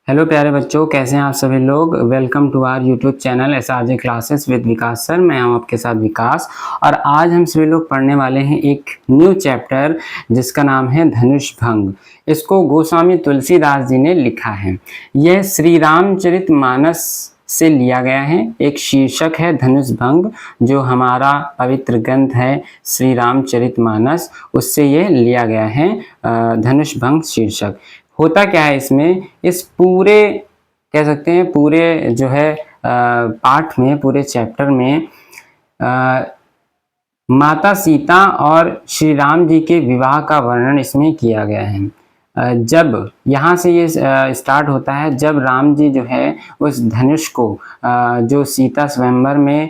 Hello प्यारे बच्चों, कैसे हैं आप सभी लोग। Welcome to our YouTube channel SRJ classes with Vikas sir. मैं हूं आपके साथ विकास और आज हम सभी लोग पढ़ने वाले हैं एक न्यू चैप्टर जिसका नाम है धनुष भंग। इसको गोस्वामी तुलसीदास जी ने लिखा है। यह श्री रामचरितमानस से लिया गया है। एक शीर्षक है धनुष भंग, जो हमारा पवित्र ग्रंथ है श्री रामचरितमानस, उससे ये लिया गया है धनुष भंग शीर्षक। होता क्या है इसमें, इस पूरे कह सकते हैं पूरे जो है पाठ में, पूरे चैप्टर में माता सीता और श्री राम जी के विवाह का वर्णन इसमें किया गया है। जब यहाँ से ये स्टार्ट होता है, जब राम जी जो है उस धनुष को जो सीता स्वयंवर में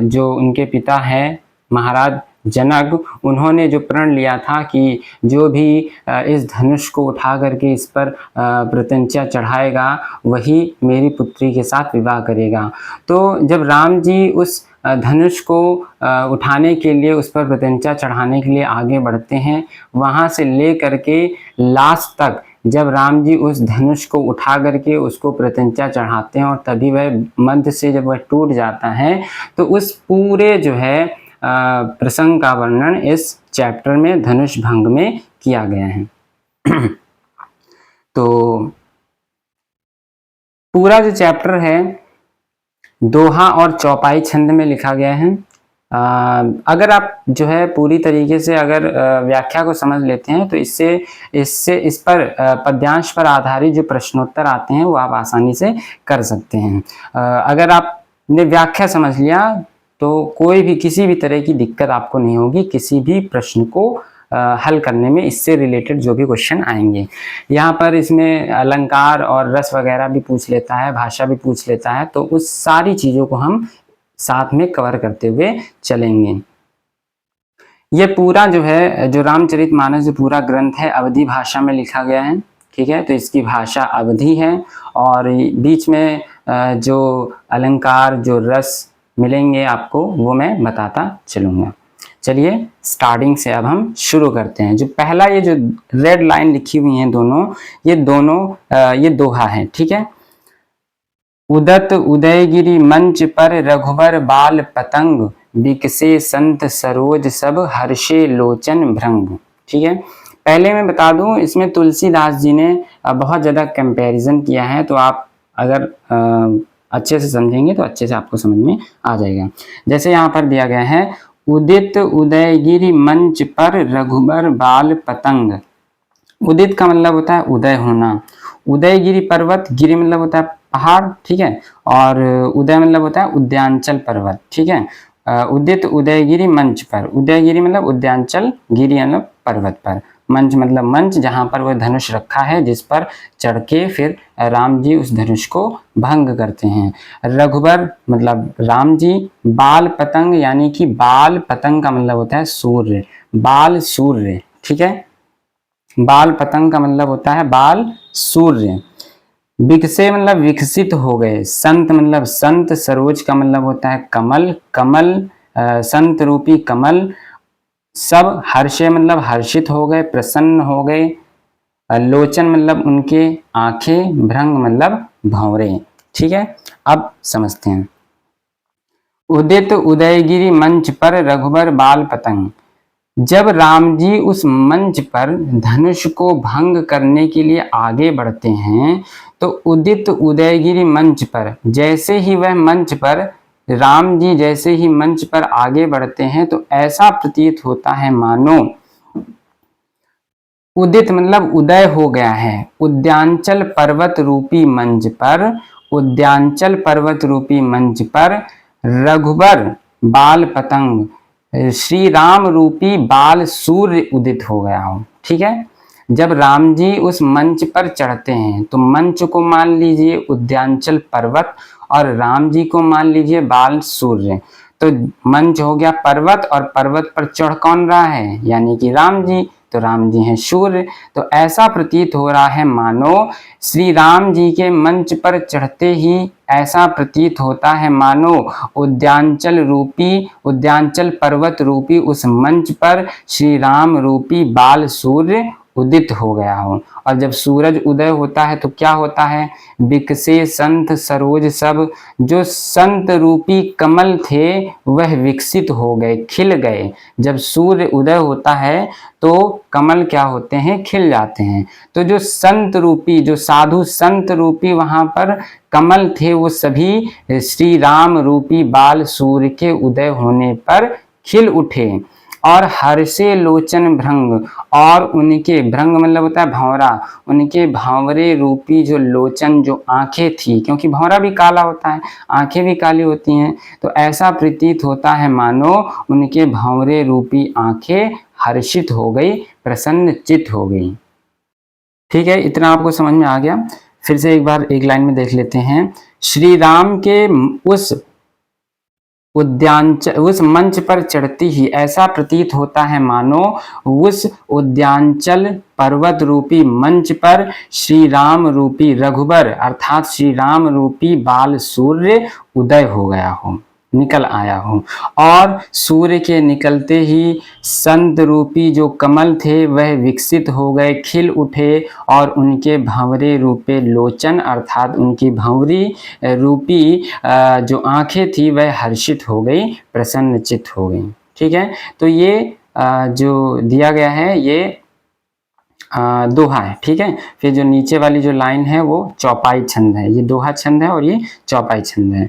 जो उनके पिता है महाराज जनक, उन्होंने जो प्रण लिया था कि जो भी इस धनुष को उठा करके इस पर प्रत्यंचा चढ़ाएगा वही मेरी पुत्री के साथ विवाह करेगा। तो जब राम जी उस धनुष को उठाने के लिए, उस पर प्रत्यंचा चढ़ाने के लिए आगे बढ़ते हैं, वहाँ से ले करके लास्ट तक जब राम जी उस धनुष को उठा करके उसको प्रत्यंचा चढ़ाते हैं और तभी वह मध्य से जब वह टूट जाता है, तो उस पूरे जो है प्रसंग का वर्णन इस चैप्टर में धनुष भंग में किया गया है। तो पूरा जो चैप्टर है दोहा और चौपाई छंद में लिखा गया है। अगर आप जो है पूरी तरीके से अगर व्याख्या को समझ लेते हैं तो इस पर पद्यांश पर आधारित जो प्रश्नोत्तर आते हैं वो आप आसानी से कर सकते हैं। अगर आपने व्याख्या समझ लिया तो कोई भी किसी भी तरह की दिक्कत आपको नहीं होगी किसी भी प्रश्न को हल करने में। इससे रिलेटेड जो भी क्वेश्चन आएंगे यहाँ पर, इसमें अलंकार और रस वगैरह भी पूछ लेता है, भाषा भी पूछ लेता है, तो उस सारी चीज़ों को हम साथ में कवर करते हुए चलेंगे। ये पूरा जो है, जो रामचरितमानस जो पूरा ग्रंथ है, अवधी भाषा में लिखा गया है। ठीक है, तो इसकी भाषा अवधी है और बीच में जो अलंकार, जो रस मिलेंगे आपको वो मैं बताता चलूँगा। चलिए स्टार्टिंग से अब हम शुरू करते हैं। जो पहला ये जो रेड लाइन लिखी हुई है ये दोहा है। ठीक है, उदत उदयगिरि मंच पर रघुबर बाल पतंग, बिकसे संत सरोज सब हर्षे लोचन भृंग। ठीक है, पहले मैं बता दूं, इसमें तुलसीदास जी ने बहुत ज़्यादा कंपैरिजन किया है, तो आप अगर अच्छे से समझेंगे तो अच्छे से आपको समझ में आ जाएगा। जैसे यहाँ पर दिया गया है, उदित उदयगिरि मंच पर रघुबर बाल पतंग। उदित का मतलब होता है उदय होना, उदयगिरि पर्वत, गिरि मतलब होता है पहाड़। ठीक है, और उदय मतलब होता है उद्यांचल पर्वत। ठीक है, उदित उदयगिरि मंच पर, उदयगिरि मतलब उद्यांचल, गिरि मतलब पर्वत पर, मंच मतलब मंच जहाँ पर वह धनुष रखा है, जिस पर चढ़ के फिर राम जी उस धनुष को भंग करते हैं। रघुबर मतलब राम जी, बाल पतंग यानी कि बाल पतंग का मतलब होता है सूर्य, बाल सूर्य। ठीक है, बाल पतंग का मतलब होता है बाल सूर्य। विकसे मतलब विकसित हो गए, संत मतलब संत, सरोज का मतलब होता है कमल, कमल संत रूपी कमल। सब हर्षे मतलब हर्षित हो गए, प्रसन्न हो गए। लोचन मतलब उनके आंखें, भृंग मतलब भंवरे। ठीक है, अब समझते हैं। उदित उदयगिरि मंच पर रघुबर बाल पतंग। जब राम जी उस मंच पर धनुष को भंग करने के लिए आगे बढ़ते हैं, तो उदित उदयगिरि मंच पर, जैसे ही वह मंच पर राम जी जैसे ही मंच पर आगे बढ़ते हैं, तो ऐसा प्रतीत होता है मानो उदित मतलब उदय हो गया है, उद्यांचल पर्वत रूपी मंच पर, उद्यांचल पर्वत रूपी मंच पर रघुबर बाल पतंग, श्री राम रूपी बाल सूर्य उदित हो गया हो। ठीक है, जब राम जी उस मंच पर चढ़ते हैं तो मंच को मान लीजिए उद्यांचल पर्वत और राम जी को मान लीजिए बाल सूर्य। तो मंच हो गया पर्वत और पर्वत पर चढ़ कौन रहा है, यानी कि राम जी, तो राम जी हैं सूर्य। तो ऐसा प्रतीत हो रहा है मानो श्री राम जी के मंच पर चढ़ते ही ऐसा प्रतीत होता है मानो उद्यांचल पर्वत रूपी उस मंच पर श्री राम रूपी बाल सूर्य उदित हो गया हो। और जब सूरज उदय होता है तो क्या होता है, विकसे संत सरोज सब, जो संत रूपी कमल थे वह विकसित हो गए, खिल गए। जब सूर्य उदय होता है तो कमल क्या होते हैं, खिल जाते हैं। तो जो संत रूपी, जो साधु संत रूपी वहां पर कमल थे, वो सभी श्री राम रूपी बाल सूर्य के उदय होने पर खिल उठे। और हर्षे लोचन भृंग, और उनके, भृंग मतलब होता है भंवरा, उनके भांवरे रूपी जो लोचन, जो आंखें थी, क्योंकि भंवरा भी काला होता है, आंखें भी काली होती हैं, तो ऐसा प्रतीत होता है मानो उनके भांवरे रूपी आंखें हर्षित हो गई, प्रसन्न चित हो गई। ठीक है, इतना आपको समझ में आ गया। फिर से एक बार एक लाइन में देख लेते हैं। श्री राम के उस उस मंच पर चढ़ती ही ऐसा प्रतीत होता है मानो उस उद्यांचल पर्वत रूपी मंच पर श्री राम रूपी रघुबर अर्थात श्री राम रूपी बाल सूर्य उदय हो गया हो, निकल आया हो। और सूर्य के निकलते ही संत रूपी जो कमल थे वह विकसित हो गए, खिल उठे, और उनके भंवरे रूपे लोचन अर्थात उनकी भंवरी रूपी जो आंखें थी वह हर्षित हो गई, प्रसन्नचित हो गई। ठीक है, तो ये जो दिया गया है ये दोहा है। ठीक है, फिर जो नीचे वाली जो लाइन है वो चौपाई छंद है। ये दोहा छंद है और ये चौपाई छंद है।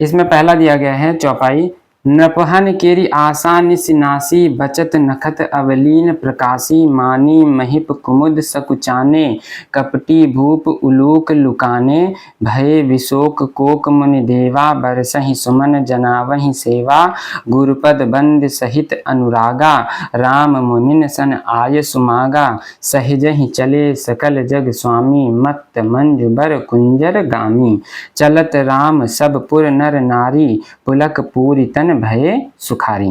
इसमें पहला दिया गया है चौपाई। नपहन केरी आशा निसिनासी, बचत नखत अवलीन प्रकाशी, मानी महिप कुमुद सकुचाने, कपटी भूप उलूक लुकाने, भय विशोक कोक मुनि देवा, बरसहि सुमन जनावहि सेवा, गुरुपद बंद सहित अनुरागा, राम मुनिन सन आय सुमागा, सहजहि चले सकल जग स्वामी, मत्त मंजु बर कुंजर गामी, चलत राम सब पुर नर नारी, पुलक पूरी तन भये सुखारी।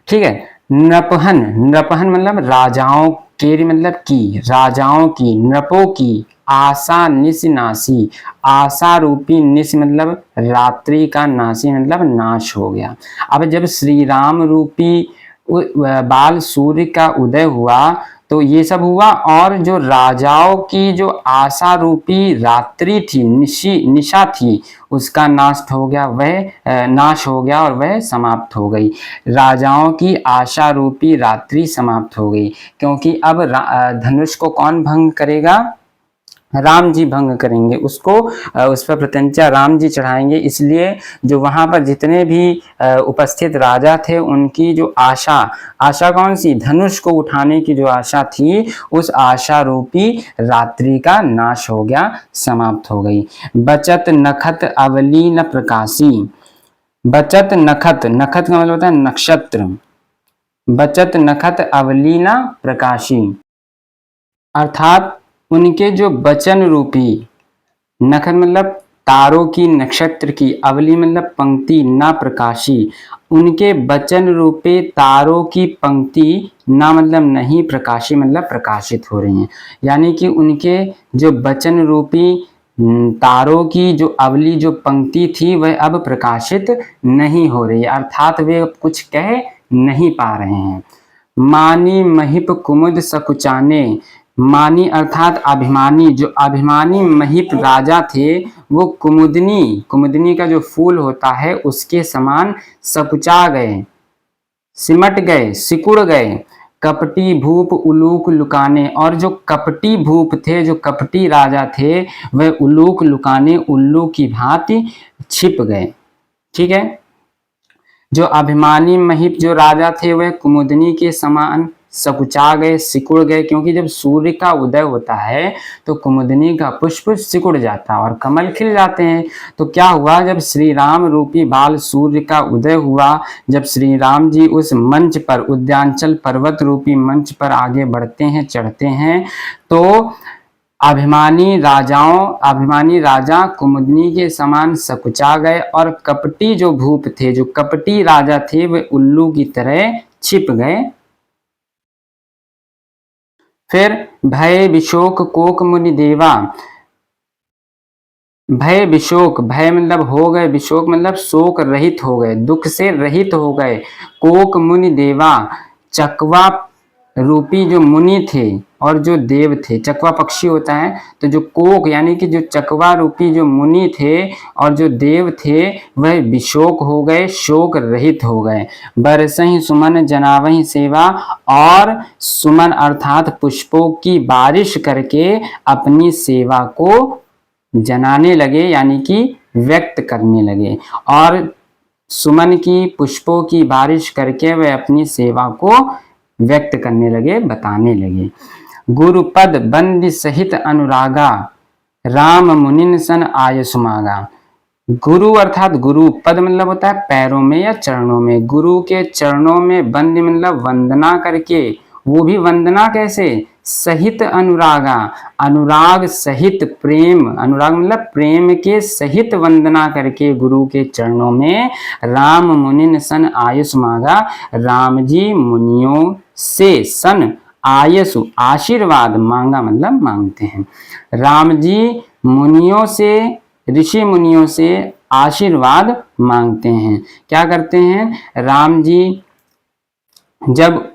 ठीक है, नृपहन, नृपहन मतलब राजाओं के, मतलब की, राजाओं की, नृपों की, आशा निश नासी, आशा रूपी, निश मतलब रात्रि का, नासी मतलब नाश हो गया। अब जब श्री राम रूपी बाल सूर्य का उदय हुआ तो ये सब हुआ, और जो राजाओं की जो आशा रूपी रात्रि थी, निशा थी, उसका नाश हो गया, वह नाश हो गया और वह समाप्त हो गई। राजाओं की आशा रूपी रात्रि समाप्त हो गई, क्योंकि अब धनुष को कौन भंग करेगा, राम जी भंग करेंगे उसको, उस पर प्रत्यंचा राम जी चढ़ाएंगे। इसलिए जो वहां पर जितने भी उपस्थित राजा थे उनकी जो आशा कौन सी, धनुष को उठाने की जो आशा थी, उस आशा रूपी रात्रि का नाश हो गया, समाप्त हो गई। बचत नखत अवली न प्रकाशी, बचत नखत, नखत का मतलब होता है नक्षत्र, बचत नखत अवली न प्रकाशी अर्थात उनके जो बचन रूपी, नखत मतलब तारों की, नक्षत्र की, अवली मतलब पंक्ति, ना प्रकाशी, उनके बचन रूपे तारों की पंक्ति, ना मतलब नहीं, प्रकाशी मतलब प्रकाशित हो रही हैं। यानी कि उनके जो बचन रूपी तारों की जो अवली, जो पंक्ति थी, वह अब प्रकाशित नहीं हो रही, अर्थात वे अब कुछ कह नहीं पा रहे हैं। मानी महिप कुमुद सकुचाने, मानी अर्थात अभिमानी, जो अभिमानी महिप राजा थे वो कुमुदनी, कुमुदनी का जो फूल होता है उसके समान सकुचा गए, सिमट गए, सिकुड़ गए। कपटी भूप उलूक लुकाने, और जो कपटी भूप थे, जो कपटी राजा थे, वह उलूक लुकाने, उल्लू की भांति छिप गए। ठीक है, जो अभिमानी महिप जो राजा थे वह कुमुदनी के समान सकुचा गए, सिकुड़ गए, क्योंकि जब सूर्य का उदय होता है तो कुमुदनी का पुष्प सिकुड़ जाता है और कमल खिल जाते हैं। तो क्या हुआ, जब श्री राम रूपी बाल सूर्य का उदय हुआ, जब श्री राम जी उस मंच पर, उद्यांचल पर्वत रूपी मंच पर आगे बढ़ते हैं, चढ़ते हैं, तो अभिमानी राजा कुमुदनी के समान सकुचा गए, और कपटी जो भूप थे, जो कपटी राजा थे, वे उल्लू की तरह छिप गए। फिर भय विशोक कोक मुनि देवा, भय विशोक, भय मतलब हो गए, विशोक मतलब शोक रहित हो गए, दुख से रहित हो गए। कोक मुनि देवा, चकवा रूपी जो मुनि थे और जो देव थे, चकवा पक्षी होता है, तो जो कोक यानी कि जो चकवा रूपी जो मुनि थे और जो देव थे वह विशोक हो गए, शोक रहित हो गए। बरसहि सुमन जनावहि सेवा, और सुमन अर्थात पुष्पों की बारिश करके अपनी सेवा को जनाने लगे, यानी कि व्यक्त करने लगे। और सुमन की पुष्पों की बारिश करके वे अपनी सेवा को व्यक्त करने लगे, बताने लगे। गुरुपद बंदी सहित अनुरागा, राम मुनिन सन आय सुमागा। गुरु अर्थात गुरु पद मतलब होता है पैरों में या चरणों में। गुरु के चरणों में बंद मतलब वंदना करके, वो भी वंदना कैसे, सहित अनुरागा, अनुराग सहित प्रेम, अनुराग मतलब प्रेम के सहित वंदना करके गुरु के चरणों में राम मुनिन सन आयुष मांगा। राम जी मुनियों से सन आयसु आशीर्वाद मांगा मतलब मांगते हैं। राम जी मुनियों से, ऋषि मुनियों से आशीर्वाद मांगते हैं। क्या करते हैं, राम जी जब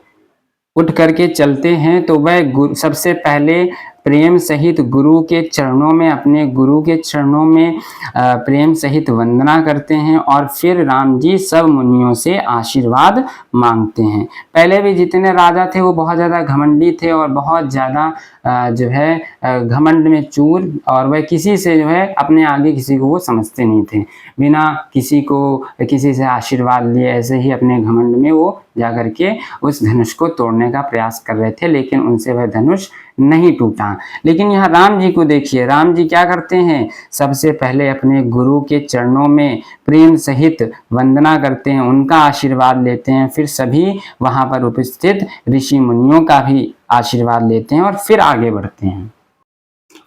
उठ करके चलते हैं तो वह सबसे पहले प्रेम सहित गुरु के चरणों में, अपने गुरु के चरणों में प्रेम सहित वंदना करते हैं और फिर राम जी सब मुनियों से आशीर्वाद मांगते हैं। पहले भी जितने राजा थे वो बहुत ज़्यादा घमंडी थे और बहुत ज़्यादा जो है घमंड में चूर, और वह किसी से जो है अपने आगे किसी को वो समझते नहीं थे। बिना किसी से आशीर्वाद लिए ऐसे ही अपने घमंड में वो जाकर के उस धनुष को तोड़ने का प्रयास कर रहे थे, लेकिन उनसे वह धनुष नहीं टूटा। लेकिन यहाँ राम जी को देखिए, राम जी क्या करते हैं, सबसे पहले अपने गुरु के चरणों में प्रेम सहित वंदना करते हैं, उनका आशीर्वाद लेते हैं, फिर सभी वहां पर उपस्थित ऋषि मुनियों का भी आशीर्वाद लेते हैं और फिर आगे बढ़ते हैं।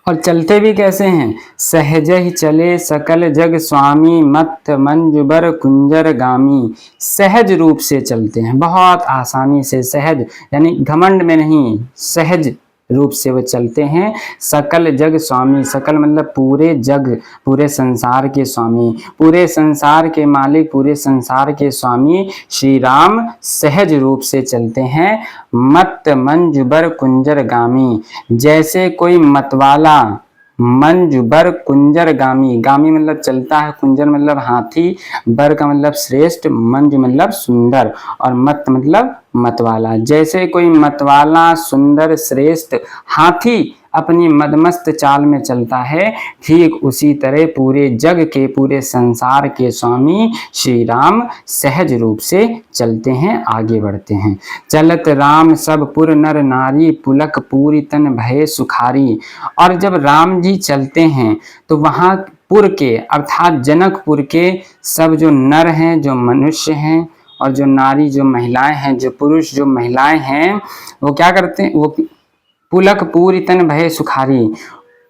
और चलते भी कैसे हैं, सहज ही चले सकल जग स्वामी, मत मंजुबर कुंजर गामी। सहज रूप से चलते हैं, बहुत आसानी से, सहज यानी घमंड में नहीं, सहज रूप से वो चलते हैं। सकल जग स्वामी, सकल मतलब पूरे जग, पूरे संसार के स्वामी, पूरे संसार के मालिक, पूरे संसार के स्वामी श्री राम सहज रूप से चलते हैं। मत मंजुबर कुंजर गामी, जैसे कोई मतवाला, मंज बर कुंजर गामी, गामी मतलब चलता है, कुंजर मतलब हाथी, बर का मतलब श्रेष्ठ, मंज मतलब सुंदर, और मत मतलब मतवाला। जैसे कोई मतवाला सुंदर श्रेष्ठ हाथी अपनी मदमस्त चाल में चलता है, ठीक उसी तरह पूरे जग के, पूरे संसार के स्वामी श्री राम सहज रूप से चलते हैं, आगे बढ़ते हैं। चलत राम सब पुर नर नारी, पुलक पूरी तन भय सुखारी। और जब राम जी चलते हैं तो वहाँ पुर के अर्थात जनकपुर के सब जो नर हैं, जो मनुष्य हैं, और जो नारी जो महिलाएं हैं, जो पुरुष जो महिलाएं हैं, वो क्या करते हैं, वो पुलक पूरी तन भय सुखारी,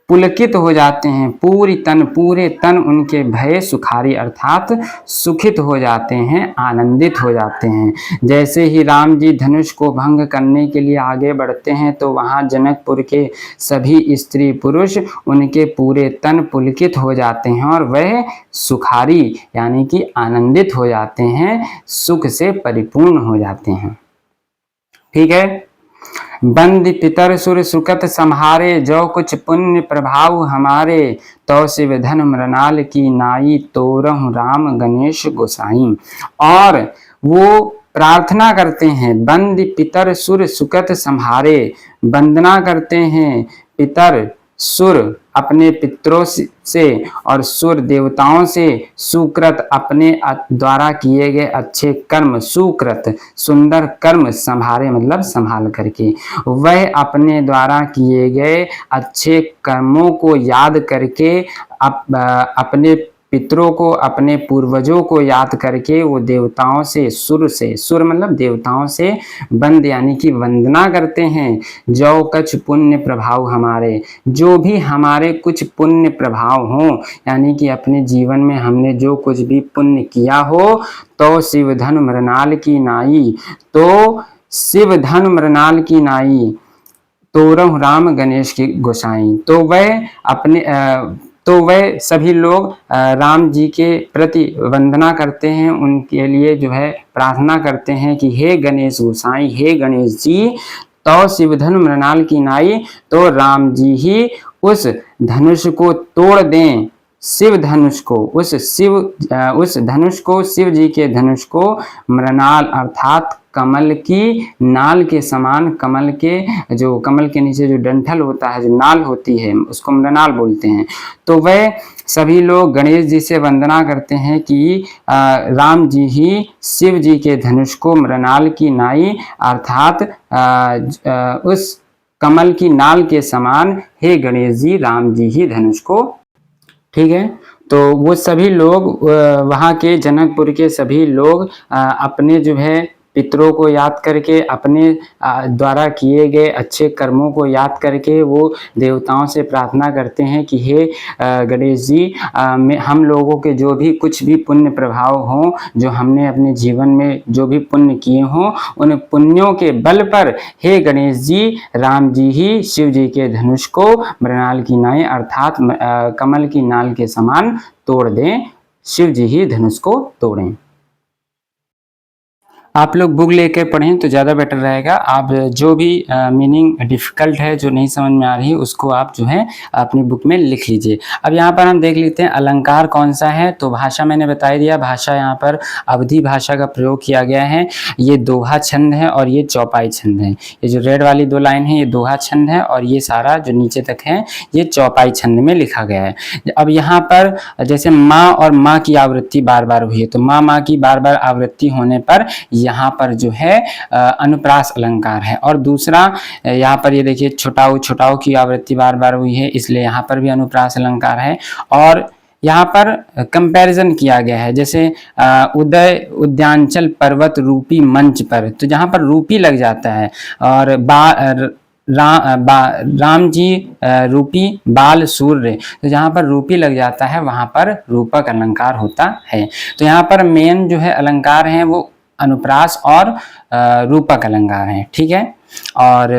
पुलकित हो जाते हैं, पूरी तन पूरे तन उनके भय सुखारी अर्थात सुखित हो जाते हैं, आनंदित हो जाते हैं। जैसे ही राम जी धनुष को भंग करने के लिए आगे बढ़ते हैं तो वहाँ जनकपुर के सभी स्त्री पुरुष उनके पूरे तन पुलकित हो जाते हैं और वह सुखारी यानी कि आनंदित हो जाते हैं, सुख से परिपूर्ण हो जाते हैं। ठीक है। बंद पितर सुर सुकत संहारे, जो कुछ पुण्य प्रभाव हमारे, तो शिव धन मृणाल की नाई, तोरहु राम गणेश गोसाई। और वो प्रार्थना करते हैं, बंद पितर सुर सुकत संहारे, वंदना करते हैं पितर सुर अपने पितरों से और सुर देवताओं से, सुकृत अपने द्वारा किए गए अच्छे कर्म, सुकृत सुंदर कर्म, संभारे मतलब संभाल करके, वह अपने द्वारा किए गए अच्छे कर्मों को याद करके अपने पितरों को, अपने पूर्वजों को याद करके वो देवताओं से, सुर मतलब देवताओं से बंद यानी कि वंदना करते हैं। जो कुछ पुण्य प्रभाव हमारे, जो भी हमारे कुछ पुण्य प्रभाव हो, यानी कि अपने जीवन में हमने जो कुछ भी पुण्य किया हो, तो शिव धन मृणाल की नाई, तो शिव धन मृणाल की नाई, तोरहु राम गणेश की गोसाई। तो वह सभी लोग राम जी के प्रति वंदना करते हैं, उनके लिए जो है प्रार्थना करते हैं कि हे गणेश गोसाई, हे गणेश जी, तो शिव धनु मृणाल की नाई, तो राम जी ही उस धनुष को तोड़ दें, शिव धनुष को, उस धनुष को, शिव जी के धनुष को मृणाल अर्थात कमल की नाल के समान, कमल के नीचे जो डंठल होता है, जो नाल होती है, उसको मृणाल बोलते हैं। तो वह सभी लोग गणेश जी से वंदना करते हैं कि राम जी ही शिव जी के धनुष को मृणाल की नाई अर्थात उस कमल की नाल के समान हे गणेश जी, राम जी ही धनुष को, ठीक है। तो वो सभी लोग वहाँ के जनकपुर के सभी लोग अपने जो है पितरों को याद करके, अपने द्वारा किए गए अच्छे कर्मों को याद करके वो देवताओं से प्रार्थना करते हैं कि हे गणेश जी, हम लोगों के जो भी कुछ भी पुण्य प्रभाव हों, जो हमने अपने जीवन में जो भी पुण्य किए हों, उन पुण्यों के बल पर हे गणेश जी, राम जी ही शिव जी के धनुष को मृणाल की नाई अर्थात कमल की नाल के समान तोड़ दें, शिव जी ही धनुष को तोड़ें। आप लोग बुक लेकर पढ़ें तो ज़्यादा बेटर रहेगा। आप जो भी मीनिंग डिफ़िकल्ट है, जो नहीं समझ में आ रही है, उसको आप जो है अपनी बुक में लिख लीजिए। अब यहाँ पर हम देख लेते हैं अलंकार कौन सा है। तो भाषा मैंने बता ही दिया, भाषा यहाँ पर अवधी भाषा का प्रयोग किया गया है। ये दोहा छंद है और ये चौपाई छंद है। ये जो रेड वाली 2 लाइन है ये दोहा छंद है और ये सारा जो नीचे तक है ये चौपाई छंद में लिखा गया है। अब यहाँ पर जैसे माँ और माँ की आवृत्ति बार बार हुई है, तो माँ की बार बार आवृत्ति होने पर यहाँ पर जो है अनुप्रास अलंकार है। और दूसरा यहाँ पर ये देखिए छोटाऊ की आवृत्ति बार बार हुई है, इसलिए यहाँ पर भी अनुप्रास अलंकार है। और यहाँ पर कंपैरिजन किया गया है, जैसे उद्यांचल पर्वत रूपी मंच पर, तो जहाँ पर रूपी लग जाता है, और राम जी रूपी बाल सूर्य, तो जहाँ पर रूपी लग जाता है वहाँ पर रूपक अलंकार होता है। तो यहाँ पर मेन जो है अलंकार हैं वो अनुप्रास और रूपक अलंकार हैं, ठीक है। और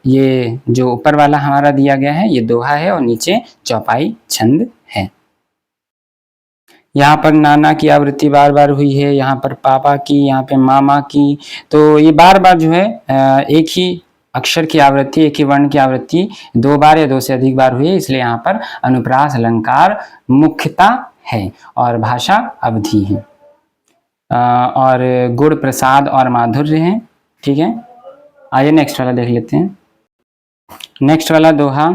ये जो ऊपर वाला हमारा दिया गया है ये दोहा है और नीचे चौपाई छंद है। यहाँ पर नाना की आवृत्ति बार बार हुई है, यहाँ पर पापा की, यहाँ पे मामा की, तो ये बार बार जो है एक ही अक्षर की आवृत्ति, एक ही वर्ण की आवृत्ति 2 बार या 2 से अधिक बार हुई है, इसलिए यहाँ पर अनुप्रास अलंकार मुख्यता है और भाषा अवधि है। और गुण प्रसाद और माधुर्य है, ठीक है। आइए नेक्स्ट वाला देख लेते हैं। नेक्स्ट वाला दोहा,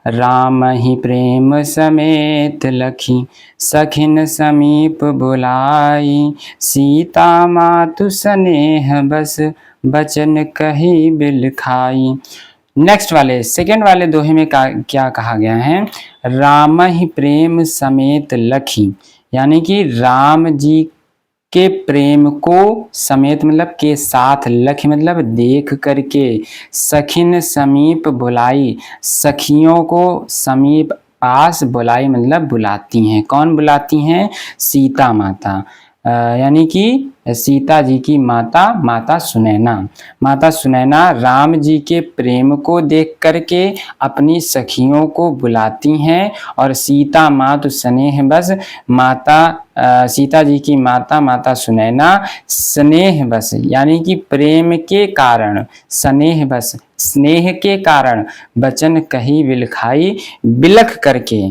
राम ही प्रेम समेत लखी, सखिन समीप बुलाई, सीता मातु स्नेह बस, बचन कही बिल खाई। नेक्स्ट वाले सेकेंड वाले दोहे में क्या कहा गया है, राम ही प्रेम समेत लखी, यानी कि राम जी के प्रेम को समेत मतलब के साथ, लख मतलब देख करके, सखिन समीप बुलाई, सखियों को समीप पास, बुलाई मतलब बुलाती हैं। कौन बुलाती हैं? सीता माता, यानी कि सीता जी की माता, माता सुनैना। माता सुनैना राम जी के प्रेम को देख करके अपनी सखियों को बुलाती हैं और सीता मातु स्नेह बस, माता सीता जी की माता, माता सुनैना स्नेह बस यानी कि प्रेम के कारण, स्नेह बस स्नेह के कारण, वचन कही बिलखाई, बिलख करके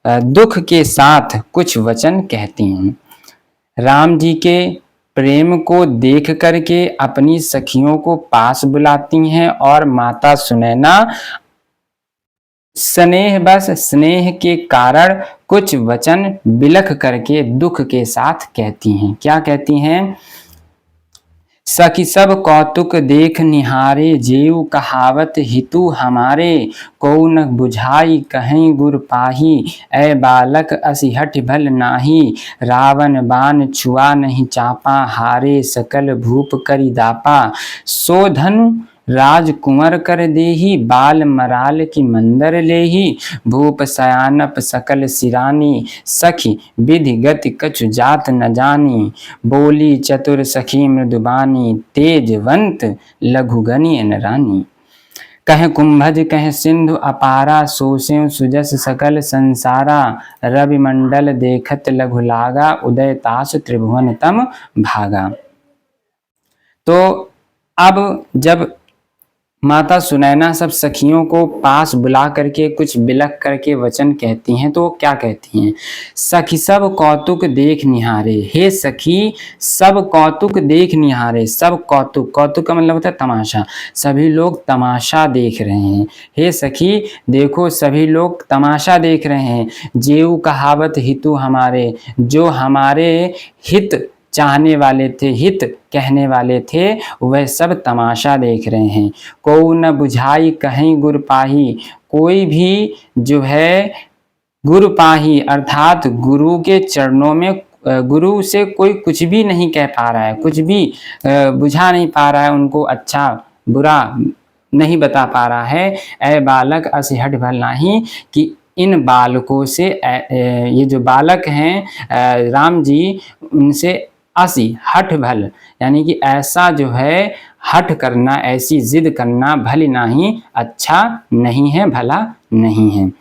दुख के साथ कुछ वचन कहती हैं। राम जी के प्रेम को देख करके अपनी सखियों को पास बुलाती हैं और माता सुनैना स्नेह बस स्नेह के कारण कुछ वचन बिलख करके दुख के साथ कहती हैं। क्या कहती हैं? सखी सब कौतुक देख निहारे, जेऊ कहावत हितु हमारे, को न बुझाई कहीं गुर पाही, ऐ बालक असिहठ भल नाही, रावण बाण छुआ नहीं चापा, हारे सकल भूप करि दापा, सो धनु राजकुंवर कर देही, बाल मराल की मंदर लेही, भूप सयानप सकल सिरानी, सखी विधि गति कछु जात न जानी, बोली चतुर सखी मृदुबानी, तेजवंत लघुगनी रानी, कह कुंभज कह सिंधु अपारा, सोसें सुजस सकल संसारा, रवि मंडल देखत लघु लागा, उदय तास त्रिभुवन तम भागा। तो अब जब माता सुनैना सब सखियों को पास बुला करके कुछ बिलख करके वचन कहती हैं। तो वो क्या कहती हैं? सखी सब कौतुक देख निहारे, हे सखी सब कौतुक देख निहारे। सब कौतुक, कौतुक का मतलब होता है तमाशा, सभी लोग तमाशा देख रहे हैं। हे सखी देखो सभी लोग तमाशा देख रहे हैं। जेऊ कहावत हितु हमारे, जो हमारे हित चाहने वाले थे, हित कहने वाले थे, वह सब तमाशा देख रहे हैं। को न बुझाई कहीं गुर पाही, कोई भी जो है गुरु पाही अर्थात गुरु के चरणों में, गुरु से कोई कुछ भी नहीं कह पा रहा है, कुछ भी बुझा नहीं पा रहा है, उनको अच्छा बुरा नहीं बता पा रहा है। ऐ बालक अस हठ भल नाही, कि इन बालकों से ये जो बालक हैं राम जी, उनसे असी हठ भल, यानी कि ऐसा जो है हठ करना, ऐसी जिद करना भली नहीं, अच्छा नहीं है, भला नहीं है।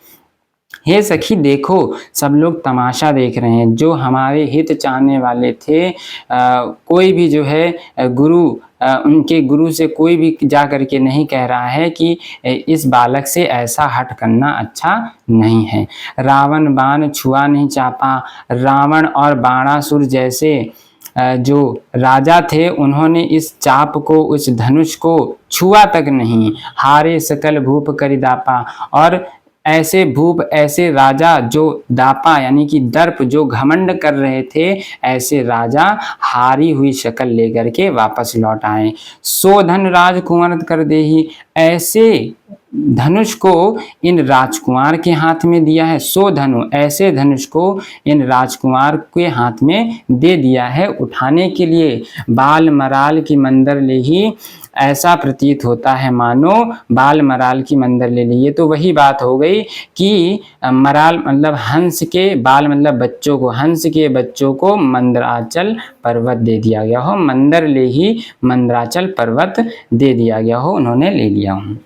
हे सखी देखो सब लोग तमाशा देख रहे हैं, जो हमारे हित चाहने वाले थे, कोई भी जो है गुरु, उनके गुरु से कोई भी जा करके नहीं कह रहा है कि इस बालक से ऐसा हट करना अच्छा नहीं है। रावण बाण छुआ नहीं चापा, रावण और बाणासुर जैसे जो राजा थे, उन्होंने इस चाप को, उस धनुष को छुआ तक नहीं। हारे सकल भूप करि दापा, और ऐसे भूप, ऐसे राजा जो दापा यानी कि दर्प, जो घमंड कर रहे थे, ऐसे राजा हारी हुई शक्ल लेकर के वापस लौट आए। सो धन राजकुंवर कर देही, ऐसे धनुष को इन राजकुमार के हाथ में दिया है। सो धनु, ऐसे धनुष को इन राजकुमार के हाथ में दे दिया है उठाने के लिए। बाल मराल की मंदर ले ही, ऐसा प्रतीत होता है मानो बाल मराल की मंदर ले ली। ये तो वही बात हो गई कि मराल मतलब हंस के, बाल मतलब बच्चों को, हंस के बच्चों को मंदराचल पर्वत दे दिया गया हो, मंदर ले ही मंदराचल पर्वत दे दिया गया हो, उन्होंने ले लिया हो।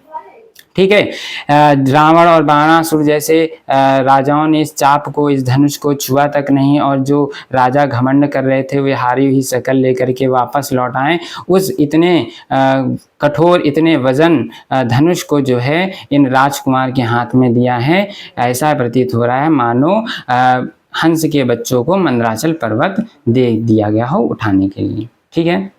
ठीक है, रावण और बाणासुर जैसे राजाओं ने इस चाप को, इस धनुष को छुआ तक नहीं, और जो राजा घमंड कर रहे थे वे हारी हुई शक्ल लेकर के वापस लौट आए। उस इतने कठोर, इतने वजन धनुष को जो है इन राजकुमार के हाथ में दिया है। ऐसा प्रतीत हो रहा है मानो हंस के बच्चों को मंदराचल पर्वत दे दिया गया हो उठाने के लिए। ठीक है,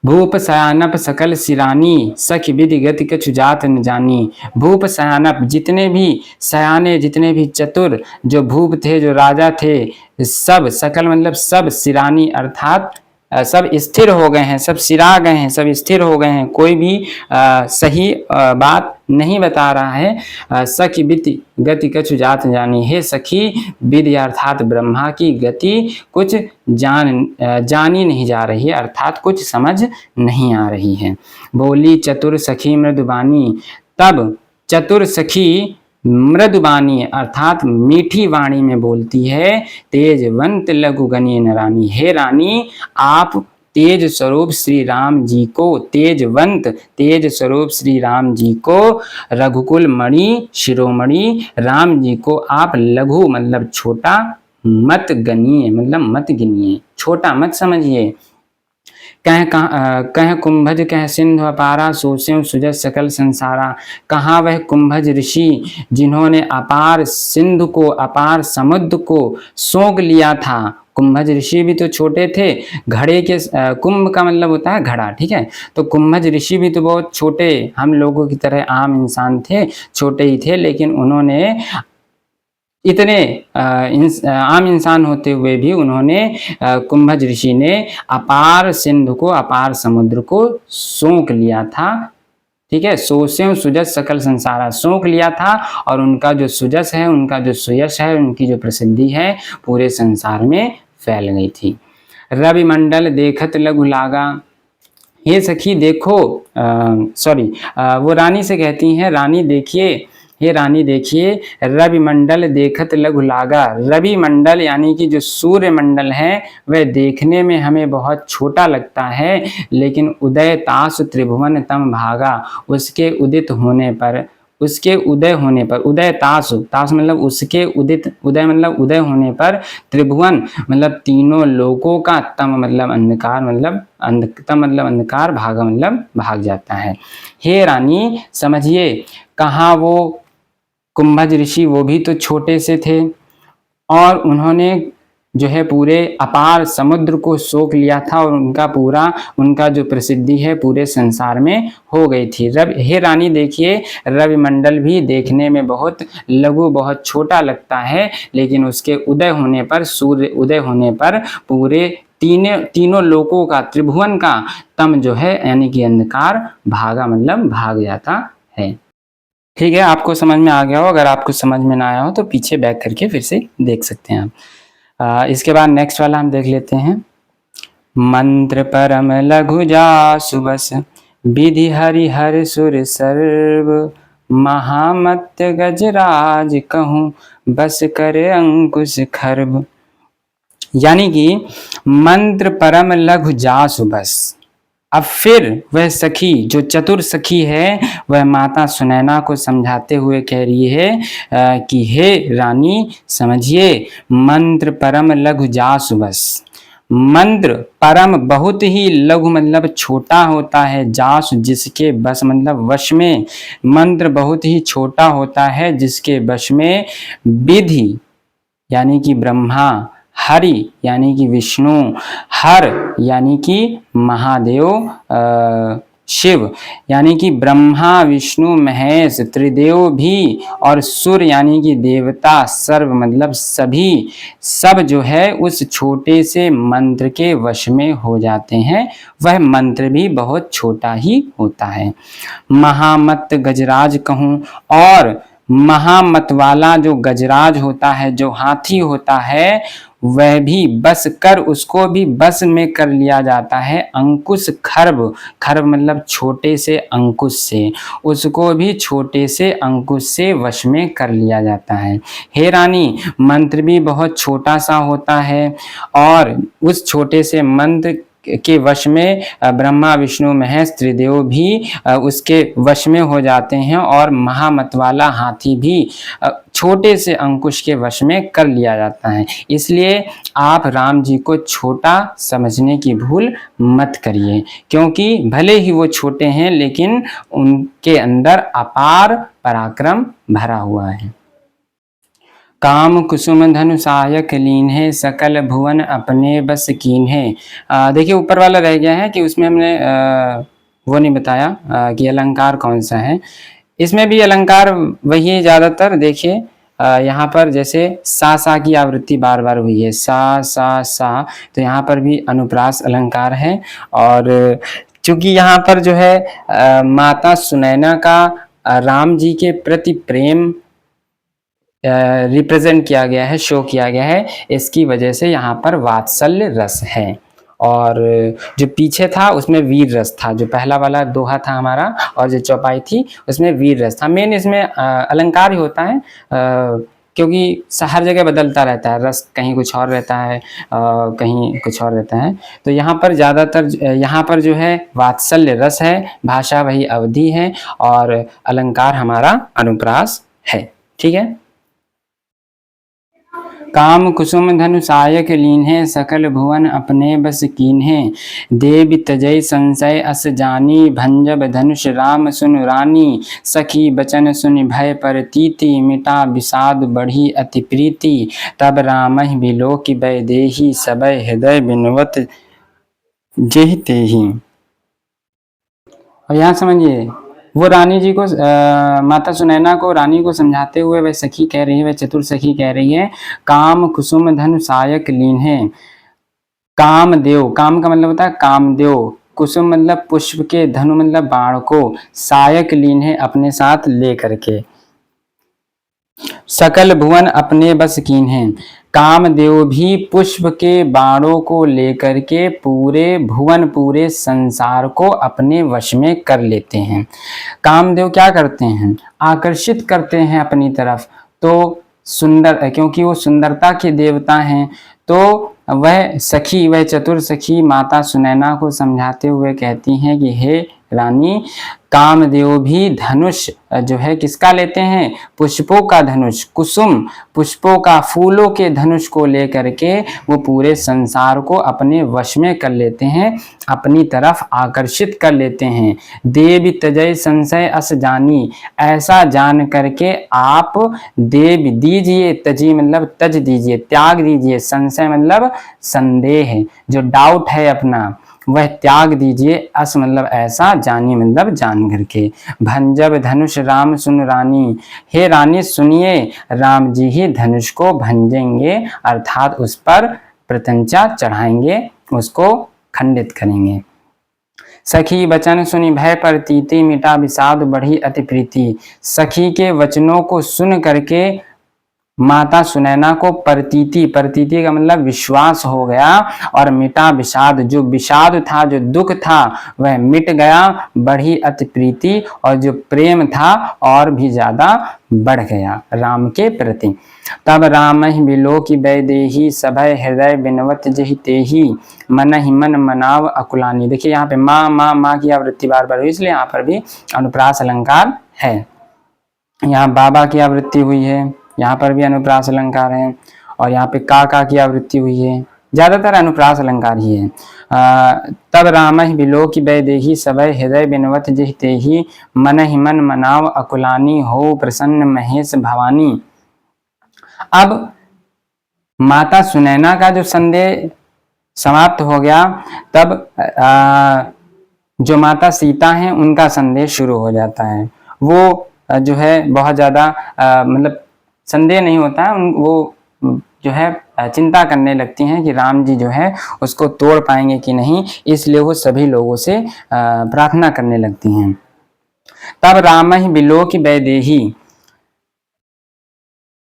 भूप सयानप सकल सिरानी, सख विधि गति कछु जात न जानी। भूप सयानप, जितने भी सयाने, जितने भी चतुर जो भूप थे, जो राजा थे, सब, सकल मतलब सब, सिरानी अर्थात सब स्थिर हो गए हैं, सब सिरा गए हैं, सब स्थिर हो गए हैं, कोई भी सही बात नहीं बता रहा है। सखी विधि गति कछु जात जानी, हे सखी विधि अर्थात ब्रह्मा की गति कुछ जानी नहीं जा रही है, अर्थात कुछ समझ नहीं आ रही है। बोली चतुर सखी मृदुबानी, तब चतुर सखी मृदुबानी अर्थात मीठी वाणी में बोलती है। तेजवंत लघु गणी न रानी, हे रानी आप तेज स्वरूप श्री राम जी को, तेजवंत, तेज स्वरूप श्री राम जी को, रघुकुल मणि शिरोमणि राम जी को आप लघु मतलब छोटा मत गनिए, मतलब मत गिनिए, छोटा मत समझिए। कह कुंभज कह सिंधु अपारा, सोस्यों सुजस सकल संसारा। कहाँ वह कुंभज ऋषि जिन्होंने अपार सिंधु को, अपार समुद्र को सोख लिया था। कुंभज ऋषि भी तो छोटे थे, घड़े के, कुंभ का मतलब होता है घड़ा, ठीक है, तो कुंभज ऋषि भी तो बहुत छोटे, हम लोगों की तरह आम इंसान थे, छोटे ही थे, लेकिन उन्होंने इतने आम इंसान होते हुए भी उन्होंने, कुंभज ऋषि ने अपार सिंधु को, अपार समुद्र को सोख लिया था। ठीक है, सोस्यों सुजस सकल संसारा, सोख लिया था, और उनका जो सुजस है, उनका जो सुयश है, उनकी जो प्रसिद्धि है पूरे संसार में फैल गई थी। रवि मंडल देखत लघु लागा, ये सखी देखो, वो रानी से कहती हैं, रानी देखिए, हे रानी देखिए, रवि मंडल देखत लघु लागा। रवि मंडल यानी कि जो सूर्य मंडल है वह देखने में हमें बहुत छोटा लगता है, लेकिन उदय तासु त्रिभुवन तम भागा, उसके उदित होने पर, उसके उदय होने पर, उदय तास, तास मतलब उसके उदित, उदय मतलब उदय होने पर, त्रिभुवन मतलब तीनों लोकों का, तम मतलब अंधकार, मतलब तम मतलब अंधकार, भागा मतलब भाग जाता है। हे रानी समझिए, कहाँ वो कुंभज ऋषि, वो भी तो छोटे से थे और उन्होंने जो है पूरे अपार समुद्र को सोख लिया था और उनका पूरा, उनका जो प्रसिद्धि है पूरे संसार में हो गई थी। हे रानी देखिए, रविमंडल भी देखने में बहुत लघु, बहुत छोटा लगता है, लेकिन उसके उदय होने पर, सूर्य उदय होने पर पूरे तीनों लोकों का, त्रिभुवन का तम जो है यानी कि अंधकार, भागा मतलब भाग जाता है। ठीक है, आपको समझ में आ गया हो। अगर आपको समझ में ना आया हो तो पीछे बैक करके फिर से देख सकते हैं आप। इसके बाद नेक्स्ट वाला हम देख लेते हैं। मंत्र परम लघु जासु बस, विधि हरि हर सुर सर्व, महामत गजराज कहूँ, बस करे अंकुश खर्ब। यानी कि मंत्र परम लघु जासु बस। अब फिर वह सखी, जो चतुर सखी है, वह माता सुनैना को समझाते हुए कह रही है कि हे रानी समझिए, मंत्र परम लघु जासु बस। मंत्र परम बहुत ही लघु मतलब छोटा होता है, जासु जिसके बस मतलब वश में, मंत्र बहुत ही छोटा होता है जिसके वश में, विधि यानी कि ब्रह्मा, हरि यानी कि विष्णु, हर यानी कि महादेव शिव यानी कि ब्रह्मा विष्णु महेश त्रिदेव भी, और सुर यानी कि देवता, सर्व मतलब सभी, सब जो है उस छोटे से मंत्र के वश में हो जाते हैं। वह मंत्र भी बहुत छोटा ही होता है। महामत गजराज कहूँ, और महामत वाला जो गजराज होता है, जो हाथी होता है, वह भी बस कर, उसको भी बस में कर लिया जाता है। अंकुश खर्ब, खर्ब मतलब छोटे से अंकुश से, उसको भी छोटे से अंकुश से वश में कर लिया जाता है। हे रानी, मंत्र भी बहुत छोटा सा होता है और उस छोटे से मंत्र के वश में ब्रह्मा विष्णु महेश त्रिदेव भी उसके वश में हो जाते हैं, और महामत वाला हाथी भी छोटे से अंकुश के वश में कर लिया जाता है। इसलिए आप राम जी को छोटा समझने की भूल मत करिए, क्योंकि भले ही वो छोटे हैं लेकिन उनके अंदर अपार पराक्रम भरा हुआ है। काम कुसुम धनु सहायक लीन है, सकल भुवन अपने बस कीन है। देखिए ऊपर वाला रह गया है कि उसमें हमने वो नहीं बताया कि अलंकार कौन सा है। इसमें भी अलंकार वही है ज़्यादातर। देखिए यहाँ पर जैसे सा की आवृत्ति बार बार हुई है, सा, तो यहाँ पर भी अनुप्रास अलंकार है। और चूंकि यहाँ पर जो है माता सुनैना का राम जी के प्रति प्रेम रिप्रेजेंट किया गया है, शो किया गया है, इसकी वजह से यहाँ पर वात्सल्य रस है। और जो पीछे था उसमें वीर रस था, जो पहला वाला दोहा था हमारा और जो चौपाई थी उसमें वीर रस था। मेन इसमें अलंकार ही होता है, क्योंकि हर जगह बदलता रहता है, रस कहीं कुछ और रहता है, कहीं कुछ और रहता है। तो यहाँ पर ज़्यादातर यहाँ पर जो है वात्सल्य रस है, भाषा वही अवधि है और अलंकार हमारा अनुप्रास है। ठीक है। काम कुसुम धनु सायक लीन है, सकल भुवन अपने बस कीन है। देव तजय संशय अस जानी, भंजब धनुष राम सुन रानी। सखी बचन सुन भय परतीति, मिटा विषाद बढ़ी अति प्रीति। तब रामहि बिलोक वैदेही, सबय हृदय बिनवत जेहि तेहि। और यहाँ समझिए, वो रानी जी को माता सुनैना को, रानी को समझाते हुए वह सखी कह रही है, वह चतुर सखी कह रही है, काम कुसुम धनु सायक लीन है। कामदेव, काम का मतलब होता है कामदेव, कुसुम मतलब पुष्प के, धनु मतलब बाण को, सायक लीन है अपने साथ ले करके। सकल भुवन अपने बस कीन है। कामदेव भी पुष्प के बाणों को लेकर के पूरे भुवन, पूरे संसार को अपने वश में कर लेते हैं। कामदेव क्या करते हैं? आकर्षित करते हैं अपनी तरफ। तो सुंदर, क्योंकि वो सुंदरता के देवता हैं, तो वह सखी, वह चतुर सखी माता सुनैना को समझाते हुए कहती हैं कि हे रानी, कामदेव भी धनुष जो है किसका लेते हैं, पुष्पों का धनुष, कुसुम पुष्पों का, फूलों के धनुष को लेकर के वो पूरे संसार को अपने वश में कर लेते हैं, अपनी तरफ आकर्षित कर लेते हैं। देव तजय संशय अस जानी, ऐसा जान करके आप देव दीजिए, तजी मतलब तज दीजिए, त्याग दीजिए, संशय मतलब संदेह, जो डाउट है अपना वह त्याग दीजिए, अस मतलब ऐसा, जानी मतलब जान करके। भंजब धनुष राम सुन रानी, हे रानी सुनिए, राम जी ही धनुष को भंजेंगे, अर्थात उस पर प्रत्यंचा चढ़ाएंगे, उसको खंडित करेंगे। सखी वचन सुनी भय प्रतीति, मिटा विषाद बढ़ी अति प्रीति। सखी के वचनों को सुन करके माता सुनैना को प्रतीति, प्रतीति का मतलब विश्वास हो गया, और मिटा विषाद, जो विषाद था, जो दुख था वह मिट गया, बढ़ी अति प्रीति, और जो प्रेम था और भी ज्यादा बढ़ गया राम के प्रति। तब राम ही बिलो की वैदेही, सभय हृदय बिनवत जहि तेही, मन ही मन मनाव अकुलानी। देखिए यहाँ पे माँ माँ माँ की आवृत्ति बार बार हुई, इसलिए यहाँ पर भी अनुप्रास अलंकार है। यहाँ बाबा की आवृत्ति हुई है, यहाँ पर भी अनुप्रास अलंकार है, और यहाँ पे का की आवृत्ति हुई है, ज्यादातर अनुप्रास अलंकार ही है। तब राम ही बिलो की वैदेही, सभय हृदय बिनवत जहि तेही, मन ही मन मनाव अकुलानी, हो प्रसन्न महेश भवानी। अब माता सुनैना का जो संदेह समाप्त हो गया, तब जो माता सीता हैं उनका संदेह शुरू हो जाता है। वो जो है बहुत ज्यादा मतलब संदेह नहीं होता है, वो जो है चिंता करने लगती हैं कि राम जी जो है उसको तोड़ पाएंगे कि नहीं, इसलिए वो सभी लोगों से प्रार्थना करने लगती हैं। तब राम ही बिलो की वैदेही,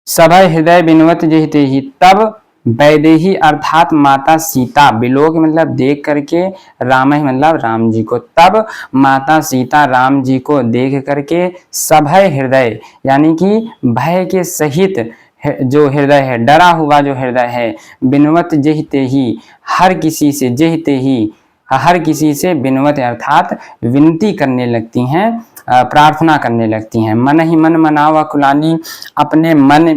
सभय हृदय बिनवत जहि तेही, तब वैदेही अर्थात माता सीता, बिलोक मतलब देख करके, राम ही मतलब राम जी को, तब माता सीता राम जी को देख करके, सभय हृदय यानी कि भय के सहित जो हृदय है, डरा हुआ जो हृदय है, बिनवत जहि तेही, हर किसी से, जहि तेही हर किसी से, बिनवत अर्थात विनती करने लगती हैं, प्रार्थना करने लगती हैं। मन ही मन मनावा कुलानी, अपने मन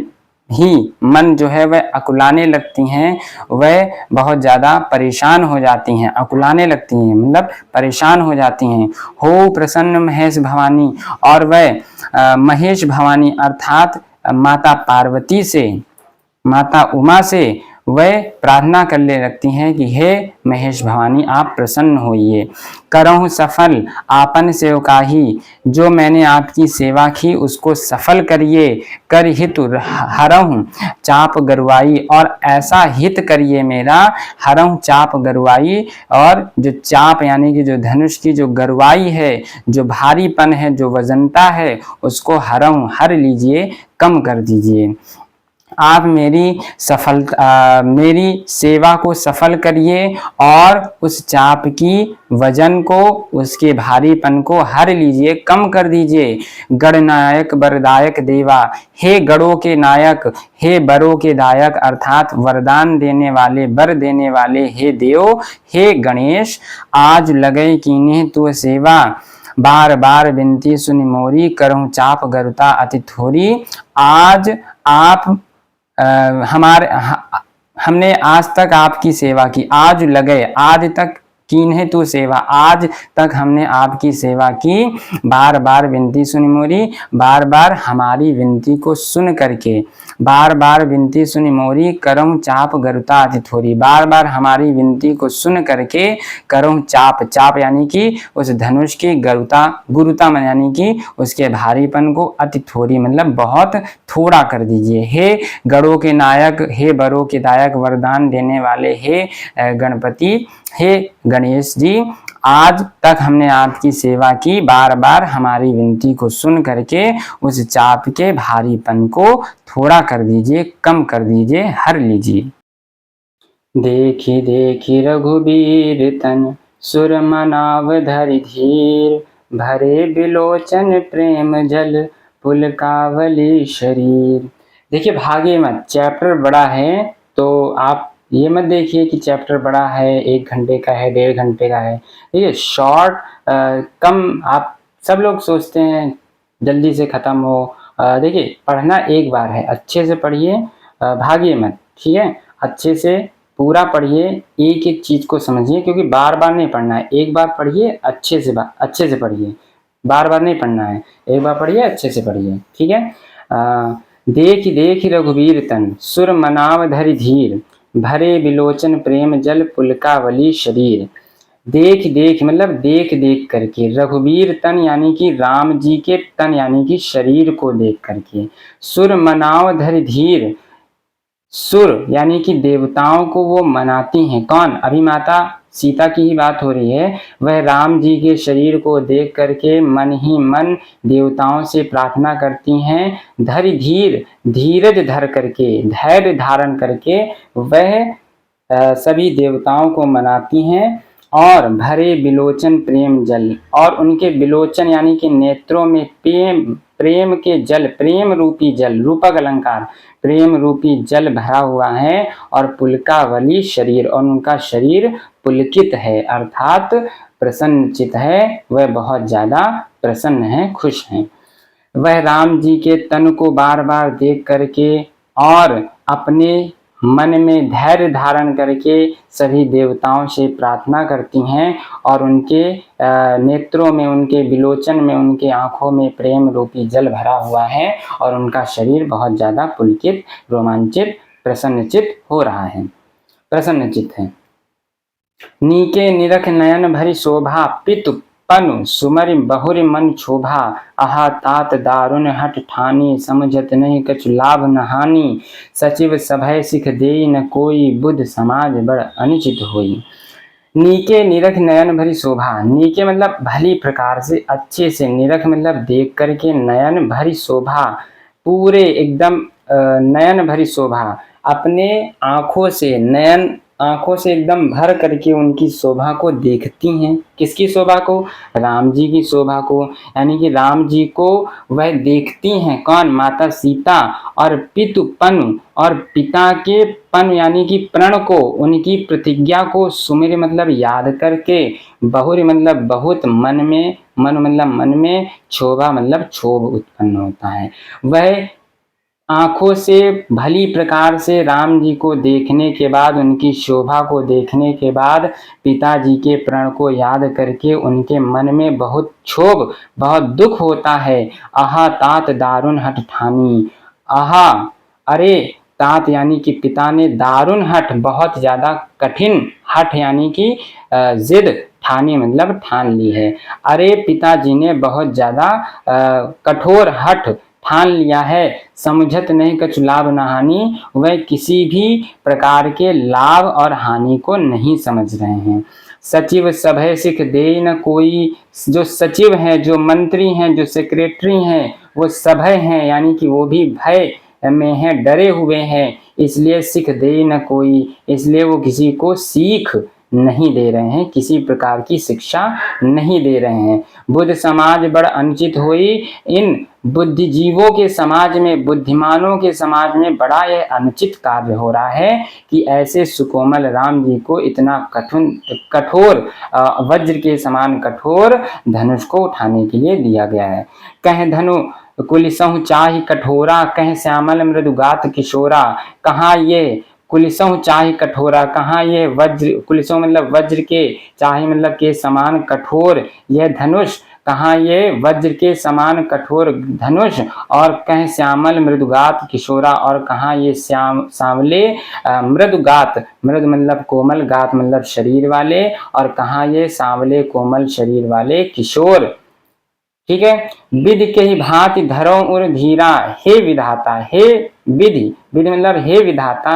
ही मन जो है वह अकुलाने लगती हैं, वह बहुत ज़्यादा परेशान हो जाती हैं, अकुलाने लगती हैं मतलब परेशान हो जाती हैं। हो प्रसन्न महेश भवानी, और वह महेश भवानी अर्थात माता पार्वती से, माता उमा से वह प्रार्थना करने लगती हैं कि हे महेश भवानी आप प्रसन्न होइए। करहु सफल आपन सेवकाही, जो मैंने आपकी सेवा की उसको सफल करिए। कर हित हरहु चाप गरुआई, और ऐसा हित करिए मेरा, हरहु चाप गरुआई, और जो चाप यानी कि जो धनुष की जो गरुआई है, जो भारीपन है, जो वजनता है, उसको हरहु हर लीजिए, कम कर दीजिए। आप मेरी मेरी सेवा को सफल करिए, और उस चाप की वजन को, उसके भारीपन को हर लीजिए, कम कर दीजिए। गणनायक वरदायक देवा, हे गणों के नायक, हे बरों के दायक अर्थात वरदान देने वाले, वर देने वाले, हे देव, हे गणेश, आज लगे कीन्हे तू सेवा, बार बार विनती सुनि मोरी, करहूं चाप गरुता अति थोरी। आज आप हमने आज तक आपकी सेवा की, आज लगे, आज तक कीन्हे तू सेवा, आज तक हमने आपकी सेवा की, बार बार विनती सुनी मोरी, बार बार हमारी विनती को सुन करके, बार बार विनती सुनी मोरी, करऊं चाप गरुता अति थोरी, बार बार हमारी विनती को सुन करके करऊं चाप, चाप यानी कि उस धनुष की गरुता, गुरुता यानी कि उसके भारीपन को, अति थोरी मतलब बहुत थोड़ा कर दीजिए। हे गणों के नायक, हे बरों के दायक, वरदान देने वाले, हे गणपति, हे गणेश जी, आज तक हमने आपकी सेवा की, बार बार हमारी विनती को सुन करके उस चाप के भारीपन को थोड़ा कर दीजिए, कम कर दीजिए, हर लीजिए। देखी देखी रघुबीर तन, सुर मनाव धरि धीर, भरे बिलोचन प्रेम जल, पुलकावली शरीर। देखिए भागे मत, चैप्टर बड़ा है तो आप ये मत देखिए कि चैप्टर बड़ा है, 1 घंटे का है, 1.5 घंटे का है। देखिए शॉर्ट कम आप सब लोग सोचते हैं जल्दी से ख़त्म हो। देखिए पढ़ना एक बार है, अच्छे से पढ़िए, भागिए मत, ठीक है। अच्छे से पूरा पढ़िए, एक एक चीज़ को समझिए, क्योंकि बार बार नहीं पढ़ना है, एक बार पढ़िए अच्छे से पढ़िए, बार बार नहीं पढ़ना है, एक बार पढ़िए अच्छे से पढ़िए, ठीक है। देख देख रघुवीर तन सुर मनाव धरि धीर, भरे बिलोचन प्रेम जल पुलकावली शरीर। देख देख मतलब देख देख करके, रघुवीर तन यानी कि राम जी के तन यानी कि शरीर को देख करके, सुर मनाव धरि धीर, सुर यानी कि देवताओं को वो मनाती हैं। कौन? अभी माता सीता की ही बात हो रही है। वह राम जी के शरीर को देख करके मन ही मन देवताओं से प्रार्थना करती हैं। धरि धीर, धीरज धर करके, धैर्य धारण करके वह सभी देवताओं को मनाती हैं। और भरे बिलोचन प्रेम जल, और उनके बिलोचन यानी कि नेत्रों में प्रेम के जल, प्रेम रूपी जल, रूपक अलंकार, प्रेम रूपी जल भरा हुआ है। और पुलकावली शरीर, और उनका शरीर पुलकित है, अर्थात प्रसन्नचित है, वह बहुत ज़्यादा प्रसन्न है, खुश हैं। वह राम जी के तन को बार बार देख करके और अपने मन में धैर्य धारण करके सभी देवताओं से प्रार्थना करती हैं। और उनके नेत्रों में, उनके विलोचन में, उनके आँखों में प्रेम रूपी जल भरा हुआ है। और उनका शरीर बहुत ज़्यादा पुलकित, रोमांचित, प्रसन्नचित हो रहा है, प्रसन्नचित है। नीके निरख नयन भरी शोभा, पितु पनु सुमरि बहुरि मन क्षोभा। आहा तात दारुण हठ ठानी, समझत नहीं कछु लाभ न हानि। सचिव सभय सिख देई न कोई, बुद्ध समाज बड़ अनुचित होई। नीके निरख नयन भरी शोभा, नीके मतलब भली प्रकार से, अच्छे से, निरख मतलब देख करके, नयन भरी शोभा पूरे एकदम, नयन भरी शोभा अपने आँखों से, नयन आँखों से एकदम भर करके उनकी शोभा को देखती हैं। किसकी शोभा को? राम जी की शोभा को, यानी कि राम जी को वह देखती हैं। कौन? माता सीता। और पितु पनु, और पिता के पन यानी कि प्रण को, उनकी प्रतिज्ञा को, सुमिर मतलब याद करके, बहुरी मतलब बहुत, मन में, मन मतलब मन में, क्षोभा मतलब क्षोभ उत्पन्न होता है। वह आँखों से भली प्रकार से राम जी को देखने के बाद, उनकी शोभा को देखने के बाद, पिताजी के प्रण को याद करके उनके मन में बहुत क्षोभ, बहुत दुख होता है। आहा तात दारुण हठ ठानी, आहा अरे, तात यानी कि पिता ने, दारुण हठ बहुत ज़्यादा कठिन, हठ यानी कि जिद, ठानी मतलब ठान ली है। अरे पिताजी ने बहुत ज़्यादा कठोर हठ ठान लिया है। समझत नहीं कछु लाभ न हानि, वह किसी भी प्रकार के लाभ और हानि को नहीं समझ रहे हैं। सचिव सभय सिख देई न कोई, जो सचिव हैं, जो मंत्री हैं, जो सेक्रेटरी हैं, वो सभय हैं, यानी कि वो भी भय में हैं, डरे हुए हैं। इसलिए सिख देई न कोई, इसलिए वो किसी को सीख नहीं दे रहे हैं, किसी प्रकार की शिक्षा नहीं दे रहे हैं। बुद्ध समाज बड़ अनुचित हुई, इन बुद्धिजीवों के समाज में, बुद्धिमानों के समाज में बड़ा यह अनुचित कार्य हो रहा है कि ऐसे सुकोमल राम जी को इतना कठोर, वज्र के समान कठोर धनुष को उठाने के लिए दिया गया है। कह धनु कुलिसहु चाहि कठोरा, कह श्यामल मृदुगात किशोरा। कहाँ ये कुलिसहु चाहि कठोरा, कहाँ ये वज्र, कुलिसहु मतलब वज्र के, चाहि मतलब के समान कठोर यह धनुष, कहाँ ये वज्र के समान कठोर धनुष। और कह श्यामल मृदुगात किशोरा, और कहाँ ये सांवले मृदुगात, मृद मतलब कोमल, गात मतलब शरीर वाले, और कहाँ ये सांवले कोमल शरीर वाले किशोर। ठीक है। विधि के ही भांति धरो उर धीरा, हे विधाता, हे विधि, विधि मतलब हे विधाता,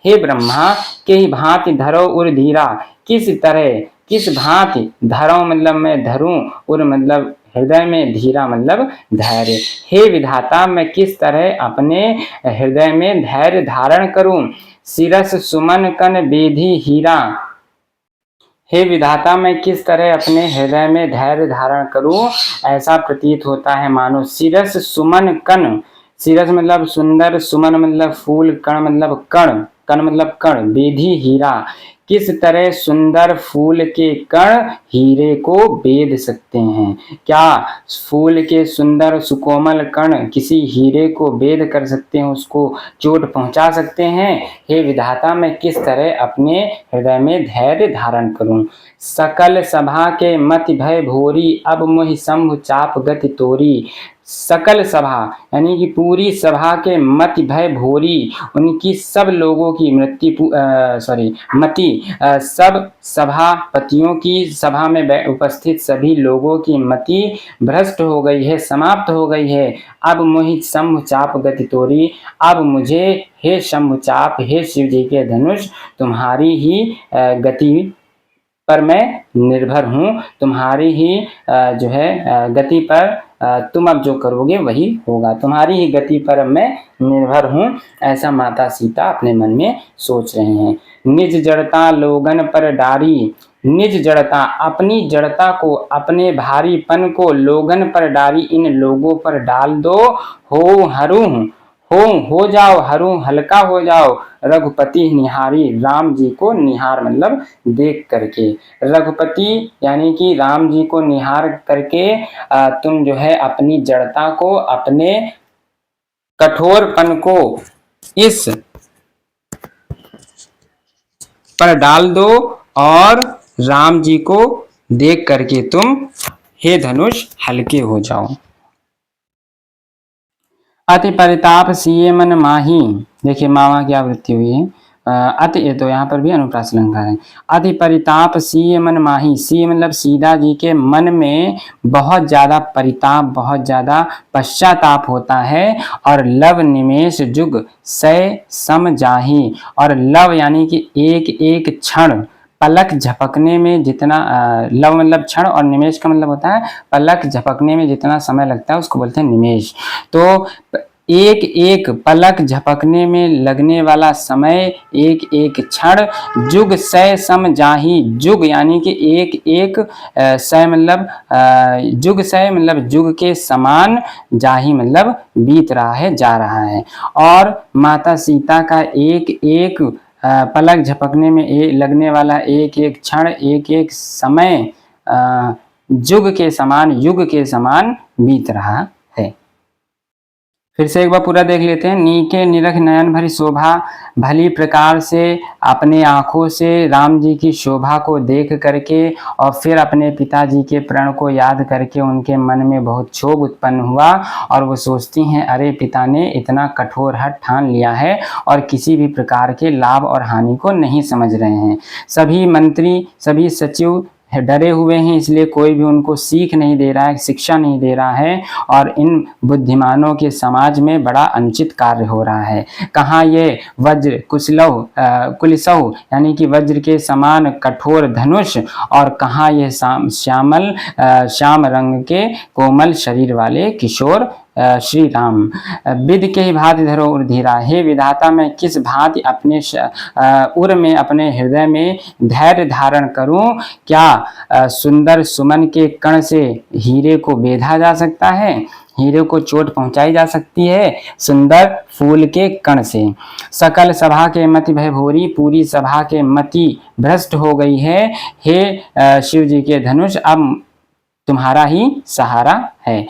हे ब्रह्मा, के ही भांति धरो उर धीरा, किस तरह, किस भांति, धरो मतलब मैं धरूं, उर मतलब हृदय में, धीरा मतलब धैर्य। हे विधाता, मैं किस तरह अपने हृदय में धैर्य धारण करूं। शिरस सुमन कन बेधी हीरा, हे विधाता, मैं किस तरह अपने हृदय में धैर्य धारण करूं। ऐसा प्रतीत होता है मानो शिरस सुमन कण, शिरस मतलब सुंदर, सुमन मतलब फूल, कण मतलब कण, कण मतलब कण, बेधी हीरा, किस तरह सुंदर फूल के कण हीरे को बेध सकते हैं। क्या फूल के सुंदर सुकोमल कण किसी हीरे को बेध कर सकते हैं, उसको चोट पहुंचा सकते हैं। हे विधाता, मैं किस तरह अपने हृदय में धैर्य धारण करूं। सकल सभा के मति भय भोरी, अब मोहि शंभु चाप गति तोरी। सकल सभा यानी कि पूरी सभा के मति भय भोरी, उनकी सब लोगों की मति, सब सभापतियों की, सभा में उपस्थित सभी लोगों की मति भ्रष्ट हो गई है, समाप्त हो गई है। अब मोहि शंभु चाप गति तोरी, अब मुझे हे शंभु चाप, हे शिव जी के धनुष, तुम्हारी ही गति पर मैं निर्भर हूँ, तुम्हारी ही जो है गति पर तुम अब जो करोगे वही होगा, तुम्हारी ही गति पर मैं निर्भर हूँ। ऐसा माता सीता अपने मन में सोच रहे हैं। निज जड़ता लोगन पर डारी, निज जड़ता अपनी जड़ता को, अपने भारीपन को लोगन पर डारी, इन लोगों पर डाल दो। हो हरू हो जाओ, हरू हल्का हो जाओ। रघुपति निहारी, राम जी को निहार मतलब देख करके, रघुपति यानी कि राम जी को निहार करके तुम जो है अपनी जड़ता को, अपने कठोरपन को इस पर डाल दो और राम जी को देख करके तुम हे धनुष हल्के हो जाओ। अति परिताप सिए मन माही, देखिए मामा की आवृत्ति हुई है। अति, तो यहाँ पर भी अनुप्रास अलंकार है। अति परिताप सिए मन माही, सी मतलब सीता जी के मन में बहुत ज्यादा परिताप, बहुत ज्यादा पश्चाताप होता है। और लव निमेष जुग सय सम जाही, और लव यानी कि एक एक क्षण, पलक झपकने में जितना, लव मतलब क्षण और निमेष का मतलब होता है पलक झपकने में जितना समय लगता है उसको बोलते हैं निमेष। तो एक एक पलक झपकने में लगने वाला समय, एक एक क्षण, जुग सय सम जाही, जुग यानी कि एक एक सय मतलब जुग सय मतलब जुग के समान, जाही मतलब बीत रहा है, जा रहा है। और माता सीता का एक एक पलक झपकने में लगने वाला एक एक क्षण, एक एक समय जुग के समान, युग के समान बीत रहा है। फिर से एक बार पूरा देख लेते हैं। नीके निरख नयन भरी शोभा, भली प्रकार से अपने आंखों से राम जी की शोभा को देख करके और फिर अपने पिताजी के प्रण को याद करके उनके मन में बहुत क्षोभ उत्पन्न हुआ और वो सोचती हैं, अरे पिता ने इतना कठोर हठ ठान लिया है और किसी भी प्रकार के लाभ और हानि को नहीं समझ रहे हैं। सभी मंत्री, सभी सचिव डरे हुए हैं, इसलिए कोई भी उनको सीख नहीं दे रहा है, शिक्षा नहीं दे रहा है और इन बुद्धिमानों के समाज में बड़ा अनुचित कार्य हो रहा है। कहाँ ये वज्र कुलिसौ यानी कि वज्र के समान कठोर धनुष, और कहाँ ये श्याम रंग के कोमल शरीर वाले किशोर श्री राम। विद के ही भांति धरो उर धीरा, हे विधाता, मैं किस भांति अपने उर में, अपने हृदय में धैर्य धारण करूं। क्या सुंदर सुमन के कण से हीरे को बेधा जा सकता है, हीरे को चोट पहुंचाई जा सकती है सुंदर फूल के कण से। सकल सभा के मति भय भोरी, पूरी सभा के मति भ्रष्ट हो गई है। हे शिव जी के धनुष, अब तुम्हारा ही सहारा है।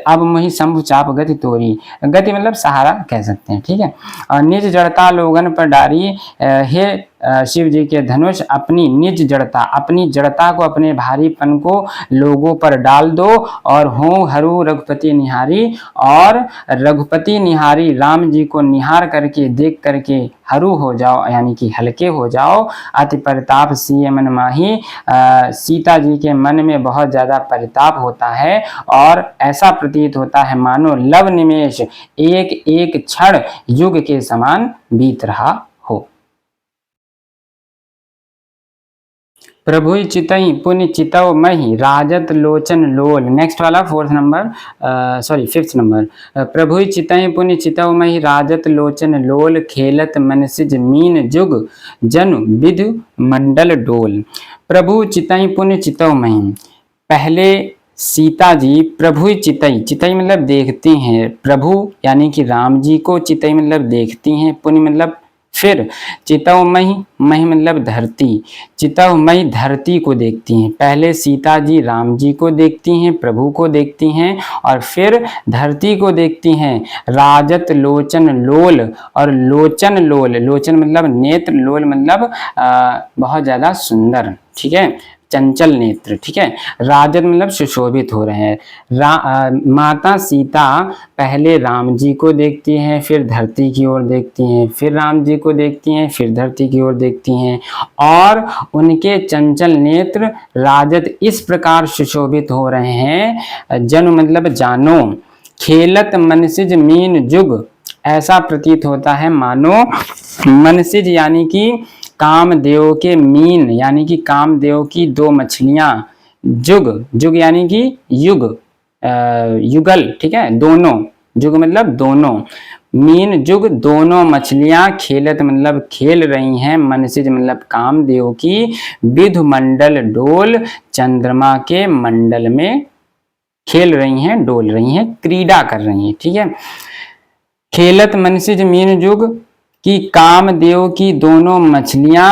अब मोहि शंभु चाप गति तोरी, गति मतलब सहारा कह सकते हैं, ठीक है। और निज जड़ता लोगन पर डारी, हे शिव जी के धनुष अपनी निज जड़ता, अपनी जड़ता को, अपने भारीपन को लोगों पर डाल दो। और हो हरू रघुपति निहारी, और रघुपति निहारी राम जी को निहार करके देख करके हरू हो जाओ यानी कि हल्के हो जाओ। अति परिताप सिए मन माही, सीता जी के मन में बहुत ज्यादा परिताप होता है और ऐसा प्रतीत होता है मानो लव निमेष एक एक क्षण युग के समान बीत रहा हो। प्रभु चितई पुण्य चितव मही, राजत लोचन लोल। नेक्स्ट वाला फिफ्थ नंबर। प्रभु चितई पुण्य चितव मही, राजत लोचन लोल। खेलत मनसिज मीन जुग, जनु विधु मंडल डोल। प्रभु चितई पुण्य चितव मही, पहले सीता जी प्रभु चितई, चितई मतलब देखती हैं, प्रभु यानी कि राम जी को, चितई मतलब देखती हैं, पुण्य मतलब फिर चितवमयी, मही मतलब धरती, चितवमयी धरती को देखती हैं। पहले सीता जी राम जी को देखती हैं, प्रभु को देखती हैं, और फिर धरती को देखती हैं। राजत लोचन लोल, और लोचन लोल, लोचन मतलब नेत्र, लोल मतलब बहुत ज्यादा सुंदर, ठीक है, चंचल नेत्र, ठीक है। राजत मतलब सुशोभित हो रहे हैं। माता सीता पहले राम जी को देखती हैं, फिर धरती की ओर देखती हैं, फिर राम जी को देखती हैं, फिर धरती की ओर देखती हैं, और उनके चंचल नेत्र राजत इस प्रकार सुशोभित हो रहे हैं, जनु मतलब जानो, खेलत मनसिज मीन जुग, ऐसा प्रतीत होता है मानो मनसिज यानी कि कामदेव के मीन यानी कि कामदेव की दो मछलियां, जुग, जुग यानी कि युग, युगल, ठीक है, दोनों, जुग मतलब दोनों, मीन जुग दोनों मछलियां, खेलत मतलब खेल रही हैं, मनसिज मतलब कामदेव की, विधु मंडल डोल, चंद्रमा के मंडल में खेल रही हैं, डोल रही हैं, क्रीड़ा कर रही हैं, ठीक है। खेलत मनसिज मीन जुग कि कामदेव की दोनों मछलियां,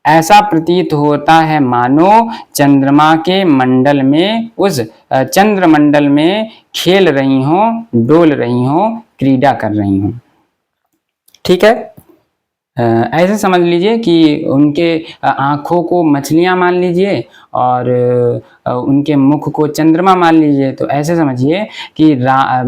ऐसा प्रतीत होता है मानो चंद्रमा के मंडल में, उस चंद्रमंडल में खेल रही हों, डोल रही हों, क्रीड़ा कर रही हों, ठीक है। ऐसे समझ लीजिए कि उनके आँखों को मछलियाँ मान लीजिए और उनके मुख को चंद्रमा मान लीजिए। तो ऐसे समझिए कि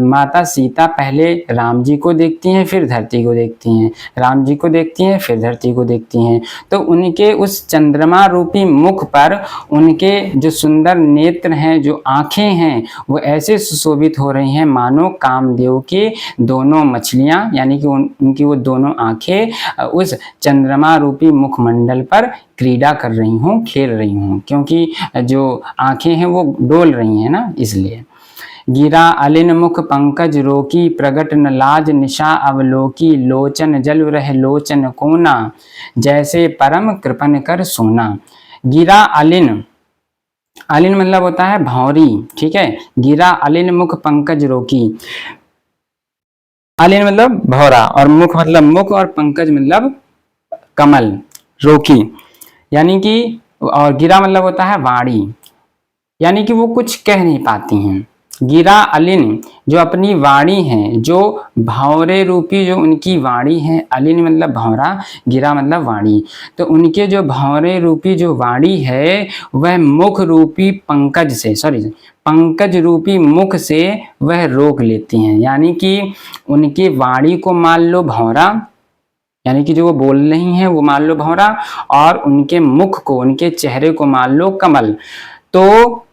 माता सीता पहले राम जी को देखती हैं, फिर धरती को देखती हैं, राम जी को देखती हैं, फिर धरती को देखती हैं। तो उनके उस चंद्रमा रूपी मुख पर उनके जो सुंदर नेत्र हैं, जो आँखें हैं, वो ऐसे सुशोभित हो रही हैं मानो कामदेव की दोनों मछलियाँ यानी कि उनकी वो दोनों आँखें उस चंद्रमा रूपी मुखमंडल पर क्रीड़ा कर रही हूँ, खेल रही हूँ, क्योंकि जो आंखें हैं वो डोल रही हैं ना, इसलिए। गिरा अलिन मुख पंकज रोकी, प्रगट न लाज निशा अवलोकी, लोचन जल रह लोचन कोना, जैसे परम कृपन कर सोना। गिरा अलिन, अलिन मतलब होता है भौरी, ठीक है। गिरा अलिन मुख पंकज रोकी, अलिन मतलब भौरा, और मुख मतलब मुख, और पंकज मतलब कमल, रोकी यानी कि, और गिरा मतलब होता है वाणी, यानी कि वो कुछ कह नहीं पाती हैं। गिरा अलिन जो अपनी वाणी है, जो भौरे रूपी जो उनकी वाणी है, अलिन मतलब भौरा, गिरा मतलब वाणी, तो उनके जो भौरे रूपी जो वाणी है वह मुख रूपी पंकज से, सॉरी, पंकज रूपी मुख से वह रोक लेती हैं। यानी कि उनकी वाणी को मान लो भौरा, यानी कि जो वो बोल रही हैं वो मान लो भौरा, और उनके मुख को, उनके चेहरे को मान लो कमल। तो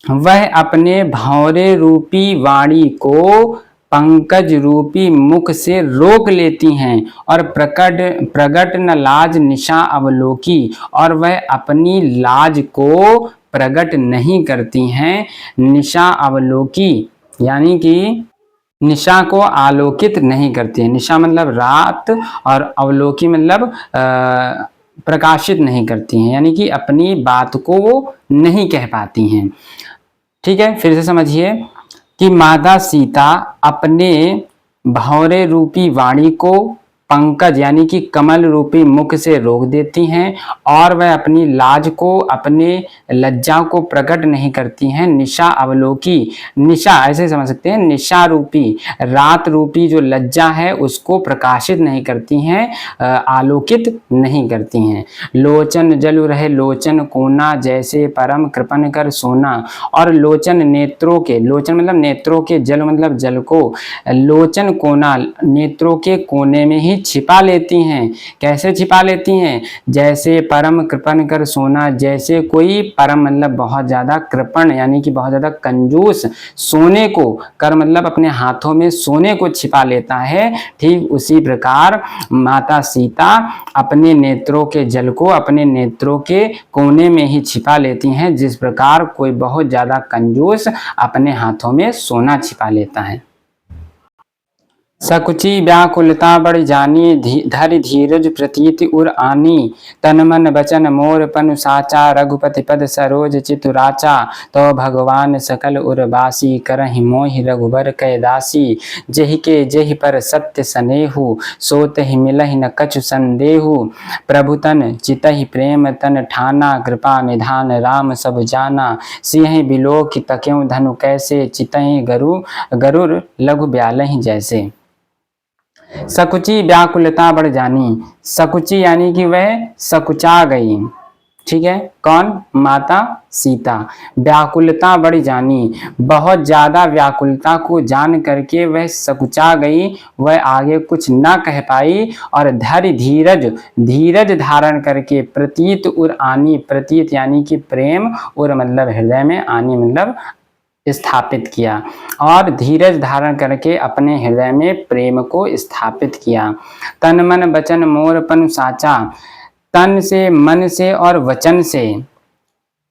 वह अपने भौरे रूपी वाणी को पंकज रूपी मुख से रोक लेती हैं, और प्रगट न लाज निशा अवलोकी, और वह अपनी लाज को प्रकट नहीं करती हैं। निशा अवलोकी यानी कि निशा को आलोकित नहीं करती है। निशा मतलब रात, और अवलोकी मतलब प्रकाशित नहीं करती हैं, यानी कि अपनी बात को वो नहीं कह पाती हैं, ठीक है। फिर से समझिए कि माता सीता अपने भौरे रूपी वाणी को पंकज यानी कि कमल रूपी मुख से रोक देती हैं, और वह अपनी लाज को, अपने लज्जा को प्रकट नहीं करती हैं। निशा अवलोकी, निशा ऐसे समझ सकते हैं, निशा रूपी रात रूपी जो लज्जा है उसको प्रकाशित नहीं करती हैं, आलोकित नहीं करती हैं। लोचन जल रहे लोचन कोना, जैसे परम कृपन कर सोना, और लोचन नेत्रों के, लोचन मतलब नेत्रों के, जल मतलब जल को, लोचन कोना नेत्रों के कोने में ही छिपा लेती हैं। कैसे छिपा लेती हैं? जैसे परम कृपन कर सोना, जैसे कोई परम मतलब बहुत ज्यादा, कृपण यानी कि बहुत ज्यादा कंजूस, सोने को, कर मतलब अपने हाथों में सोने को छिपा लेता है, ठीक उसी प्रकार माता सीता अपने नेत्रों के जल को अपने नेत्रों के कोने में ही छिपा लेती हैं, जिस प्रकार कोई बहुत ज्यादा कंजूस अपने हाथों में सोना छिपा लेता है। सकुची व्याकुलता बढ़ जानी, धरि धीरज प्रतीति उर आनी। तन मन बचन मोर पनु साचा, रघुपति पद सरोज चितुराचा। तो भगवान सकल उर्वासी, करहि मोहि रघुबर कै दासी। जेहि के जेहि पर सत्य सनेहु, सोतहि मिलहि न कछु संदेहु। प्रभु तन चितहि प्रेम तन ठाना, कृपा निधान राम सब जाना। सिंह बिलोक तकेउ धनु कैसे, चितहि गरुर लघु ब्यालहि जैसे। सकुची व्याकुलता बढ़ जानी, सकुची यानी कि वह सकुचा गई। ठीक है, कौन? माता सीता। व्याकुलता बढ़ जानी, बहुत ज्यादा व्याकुलता को जान करके वह सकुचा गई, वह आगे कुछ ना कह पाई। और धैर्य धीरज, धीरज धारण करके प्रतीत उर आनी, प्रतीत यानी कि प्रेम, उर मतलब हृदय में, आनी मतलब स्थापित किया। और धीरज धारण करके अपने हृदय में प्रेम को स्थापित किया। तन मन वचन मोर पनु साचा, तन से, मन से और वचन से,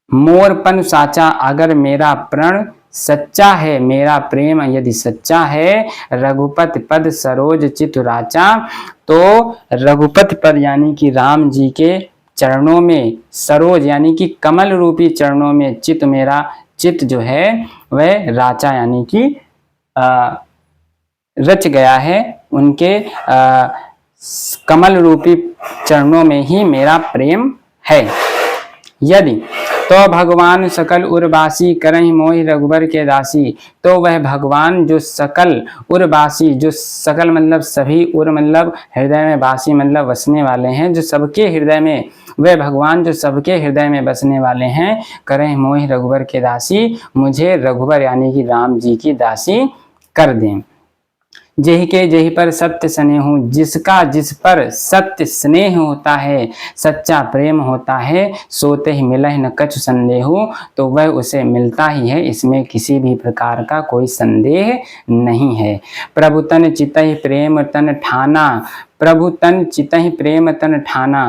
मोर पनु साचा, अगर मेरा प्रण सच्चा है, मेरा प्रेम यदि सच्चा है। रघुपति पद सरोज चितुराचा, तो रघुपति पद यानी कि राम जी के चरणों में, सरोज यानी कि कमल रूपी चरणों में, चित मेरा चित जो है वह राचा यानी कि रच गया है। उनके कमल रूपी चरणों में ही मेरा प्रेम है। यदि तो भगवान सकल उर्वासी, करहि मोहि रघुबर के दासी। तो वह भगवान जो सकल उर्वासी, जो सकल मतलब सभी, उर मतलब हृदय में, वासी मतलब बसने वाले हैं, जो सबके हृदय में, वे भगवान जो सबके हृदय में बसने वाले हैं। करहि मोहि रघुबर के दासी, मुझे रघुबर यानी कि राम जी की दासी कर दें। जेहि के जेहि पर सत्य स्नेह, जिसका जिस पर सत्य स्नेह होता है, सच्चा प्रेम होता है। सोते ही मिलहि न कछु संदेहु, तो वह उसे मिलता ही है, इसमें किसी भी प्रकार का कोई संदेह नहीं है। प्रभु तन चितहि प्रेम तन ठाना, प्रभु तन चितहि प्रेम तन ठाना।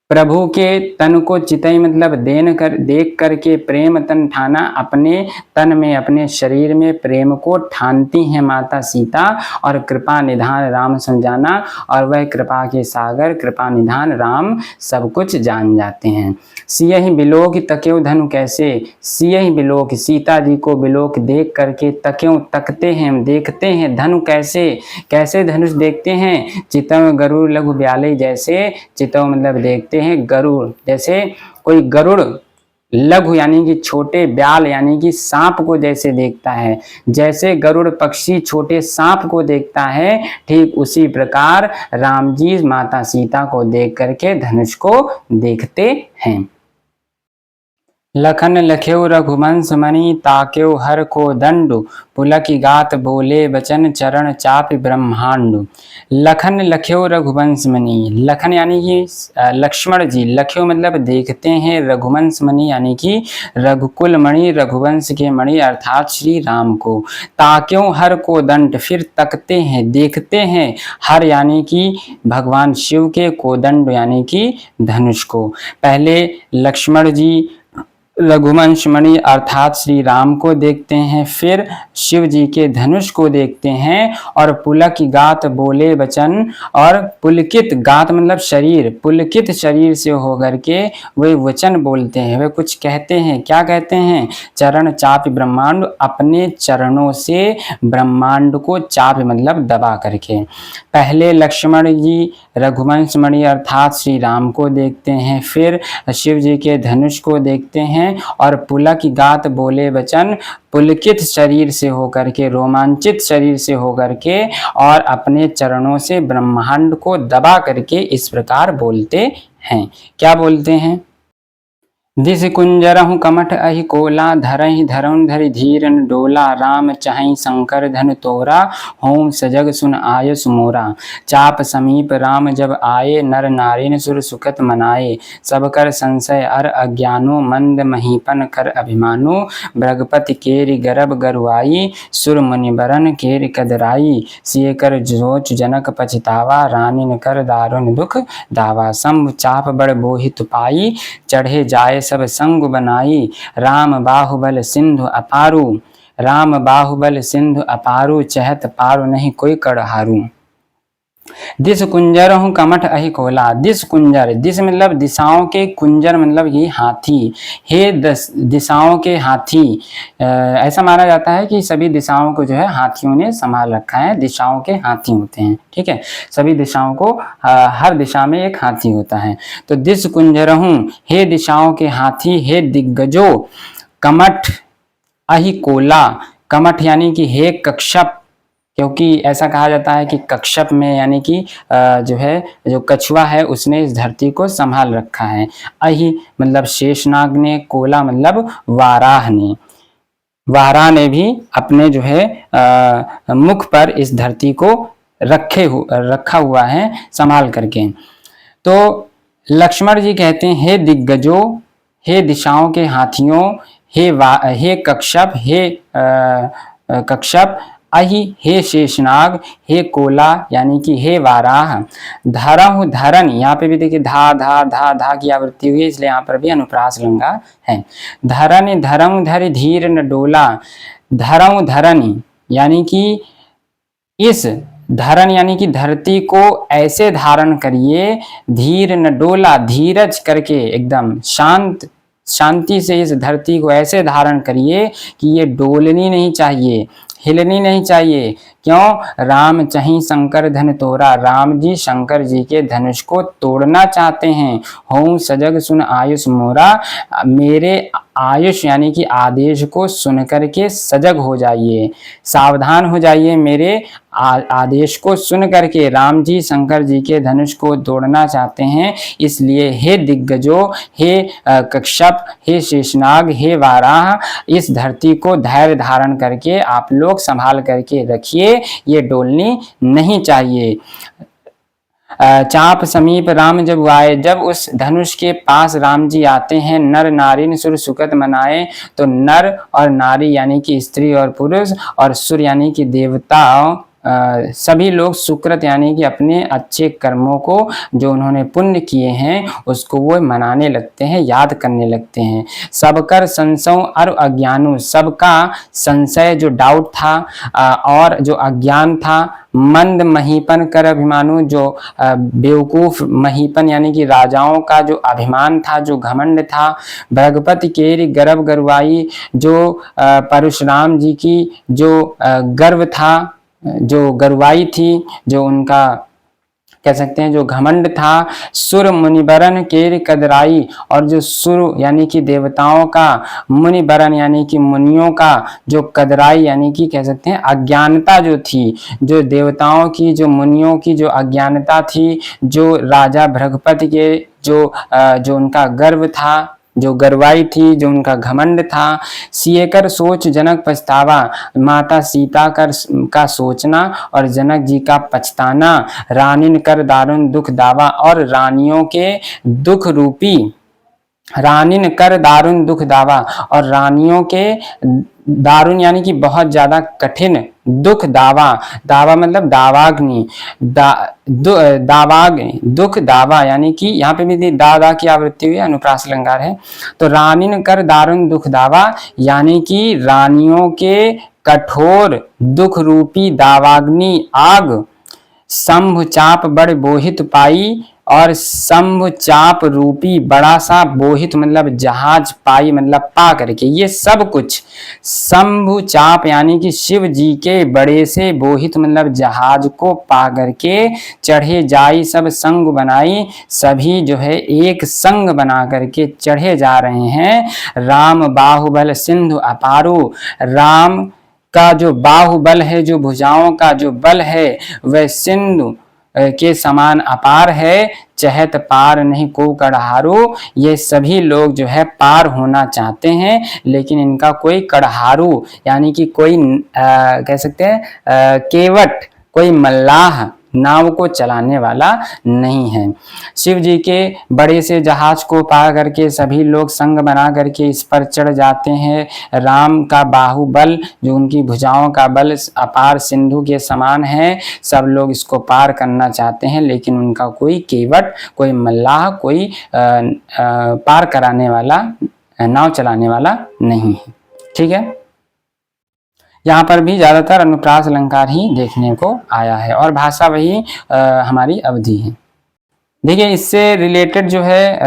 प्रभु के तन को चितई मतलब देख करके प्रेम तन ठाना, अपने तन में, अपने शरीर में प्रेम को ठानती हैं माता सीता। और कृपा निधान राम समझाना, और वह कृपा के सागर, कृपा निधान राम सब कुछ जान जाते हैं। सियहि बिलोक तकेउ धनु कैसे, सियहि बिलोक, सीता जी को बिलोक देख करके, तकेउ तकते हैं, देखते हैं, धनु कैसे, कैसे धनुष देखते हैं। चितव गरुड़ लघु ब्याले जैसे, चितव मतलब देखते हैं, गरुड़ जैसे कोई गरुड़, लघु यानी कि छोटे, ब्याल यानी कि सांप को जैसे देखता है। जैसे गरुड़ पक्षी छोटे सांप को देखता है, ठीक उसी प्रकार राम जी माता सीता को देख करके धनुष को देखते हैं। लखन लख्यो रघुवंश मणि, ताक्यो हर को दंडु। पुलकी गात बोले बचन, चरण चापि ब्रह्मांडु। लखन लख्यो रघुवंश मणि, लखन यानी कि लक्ष्मण जी, लख्यो मतलब देखते हैं, रघुवंश मणि यानी कि रघुकुल मणि, रघुवंश के मणि अर्थात श्री राम को। ताक्यो हर को दंड, फिर तकते हैं, देखते हैं, हर यानी कि भगवान शिव के, कोदंड यानी कि धनुष को। पहले लक्ष्मण जी रघुवंश मणि अर्थात श्री राम को देखते हैं, फिर शिव जी के धनुष को देखते हैं। और पुलक गात बोले वचन, और पुलकित गात मतलब शरीर, पुलकित शरीर से होकर के वे वचन बोलते हैं, वे कुछ कहते हैं। क्या कहते हैं? चरण चाप ब्रह्मांड, अपने चरणों से ब्रह्मांड को चाप मतलब दबा करके। पहले लक्ष्मण जी रघुवंश मणि अर्थात श्री राम को देखते हैं, फिर शिव जी के धनुष को देखते हैं। और पुलक गात बोले वचन, पुलकित शरीर से होकर के, रोमांचित शरीर से होकर के, और अपने चरणों से ब्रह्मांड को दबा करके इस प्रकार बोलते हैं। क्या बोलते हैं? दिस कुंजरहु कमठ अहि कोला, धरहि धरउन धरि धीरन डोला। राम चाहि शंकर धन तोरा, होम सजग सुन आयस मोरा। चाप समीप राम जब आए, नर नारिन सुर सुखत मनाए। सब कर संशय अर अज्ञानो, मंद महीपन कर अभिमानो। ब्रगपति केरि गर्भ गरुआई, सुर मुनि बरन केरि कदराई। सिय कर जोच जनक पछतावा, रानिन कर दारुन दुख दावा। शंभु चाप बड़ बोहित पाई, चढ़े जाए सब संग बनाई। राम बाहुबल सिंधु अपारू, राम बाहुबल सिंधु अपारू, चहत पार नहीं कोई कड़हारू। दिस कुंजर हूँ कमठ अहि कोला। दिस कुंजर, दिस मतलब दिशाओं के, कुंजर मतलब ये हाथी। हे दिशाओं के हाथी, ऐसा माना जाता है कि सभी दिशाओं को जो है हाथियों ने संभाल रखा है। दिशाओं के हाथी होते हैं, ठीक है। सभी दिशाओं को, हर दिशा में एक हाथी होता है। तो दिस कुंजर हूँ, हे दिशाओं के हाथी, हे दिग्गजो कमठ अहि कोला। कमठ यानी कि हे कक्षप, क्योंकि ऐसा कहा जाता है कि कक्षप में यानी कि जो है, जो कछुआ है उसने इस धरती को संभाल रखा है। अहि मतलब शेषनाग ने, कोला मतलब वाराह ने। वाराह ने भी अपने जो है मुख पर इस धरती को रखा हुआ है संभाल करके। तो लक्ष्मण जी कहते हैं, हे दिग्गजों, हे दिशाओं के हाथियों, हे कक्षप, हे कक्षप, अहि हे शेषनाग, हे कोला यानी कि हे वाराह। धरहु धरन, यहाँ पे भी देखिए धा धा धा धा की आवृत्ति हुई है, इसलिए यहाँ पर भी अनुप्रास लंगा है। धरन धरम धर धीर न डोला। धरम धरन यानी कि इस धरन यानी कि धरती को ऐसे धारण करिए, धीर न डोला धीरज करके एकदम शांति से इस धरती को ऐसे धारण करिए कि ये डोलनी नहीं चाहिए, हिलनी नहीं चाहिए। क्यों? राम चहि शंकर धन तोड़ा, राम जी शंकर जी के धनुष को तोड़ना चाहते हैं। हों सजग सुन आयुष मोरा, मेरे आयुष यानी कि आदेश को सुन करके सजग हो जाइए, सावधान हो जाइए। मेरे आदेश को सुन करके राम जी शंकर जी के धनुष को तोड़ना चाहते हैं, इसलिए हे दिग्गजों, हे कक्षप, हे शेषनाग, हे वाराह, इस धरती को धैर्य धारण करके आप लोग संभाल करके रखिए, ये डोलनी नहीं चाहिए। चाप समीप राम जब आए, जब उस धनुष के पास राम जी आते हैं, नर नारी सुर सुकत मनाए। तो नर और नारी यानी कि स्त्री और पुरुष, और सुर यानी कि देवताओं, सभी लोग सुकृत यानी कि अपने अच्छे कर्मों को, जो उन्होंने पुण्य किए हैं उसको वो मनाने लगते हैं, याद करने लगते हैं। सबकर संशय और अज्ञानु, सबका संशय जो डाउट था और जो अज्ञान था, मंद महीपन कर अभिमानु, जो बेवकूफ महीपन यानी कि राजाओं का जो अभिमान था, जो घमंड था। भ्रगपति केरी गर्भ गरुआई, जो परशुराम जी की जो गर्व था, जो गरुआई थी, जो उनका कह सकते हैं जो घमंड था। सुर मुनिबरन केर कदराई, और जो सुर यानी कि देवताओं का, मुनिबरन यानी कि मुनियों का जो कदराई यानी कि कह सकते हैं अज्ञानता जो थी, जो देवताओं की, जो मुनियों की जो अज्ञानता थी, जो राजा भृगपति के जो उनका गर्व था, जो गरवाई थी, जो उनका घमंड था। सिए कर सोच जनक पछतावा, माता सीता का सोचना और जनक जी का पछताना। रानिन कर दारुण दुख दावा, और रानियों के दुख रूपी, रानिन कर दारुण दुख दावा, और रानियों के दारुण यानी कि बहुत ज्यादा कठिन दुख दावा, दावा मतलब दावाग्नि, दावाग्नि दुख दावा यानी कि यहाँ पे भी दा की आवृत्ति हुई, अनुप्रास अलंकार है। तो रानिन कर दारुण दुख दावा यानी कि रानियों के कठोर दुख रूपी दावाग्नि आग, शंभु चाप बड़ बोहित पाई, और शंभु चाप रूपी बड़ा सा बोहित मतलब जहाज, पाई मतलब पा करके, ये सब कुछ शंभु चाप यानी कि शिव जी के बड़े से बोहित मतलब जहाज को पा करके चढ़े जाई, सब संग बनाई, सभी जो है एक संग बना करके चढ़े जा रहे हैं। राम बाहुबल सिंधु अपारू, राम का जो बाहुबल है, जो भुजाओं का जो बल है, वह सिंधु के समान अपार है। चहत पार नहीं को कड़हारू, ये सभी लोग जो है पार होना चाहते हैं, लेकिन इनका कोई कड़हारू यानी कि कोई कह सकते हैं केवट, कोई मल्लाह नाव को चलाने वाला नहीं है। शिव जी के बड़े से जहाज को पा करके सभी लोग संग बना करके इस पर चढ़ जाते हैं। राम का बाहुबल, जो उनकी भुजाओं का बल अपार सिंधु के समान है, सब लोग इसको पार करना चाहते हैं, लेकिन उनका कोई केवट, कोई मल्लाह, कोई पार कराने वाला, नाव चलाने वाला नहीं है। ठीक है। यहाँ पर भी ज्यादातर अनुप्रास अलंकार ही देखने को आया है और भाषा वही हमारी अवधि है। देखिए इससे रिलेटेड जो है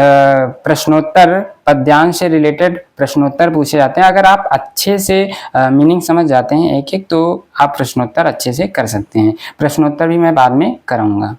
प्रश्नोत्तर, पद्यांश से रिलेटेड प्रश्नोत्तर पूछे जाते हैं। अगर आप अच्छे से मीनिंग समझ जाते हैं एक एक, तो आप प्रश्नोत्तर अच्छे से कर सकते हैं। प्रश्नोत्तर भी मैं बाद में कराऊंगा।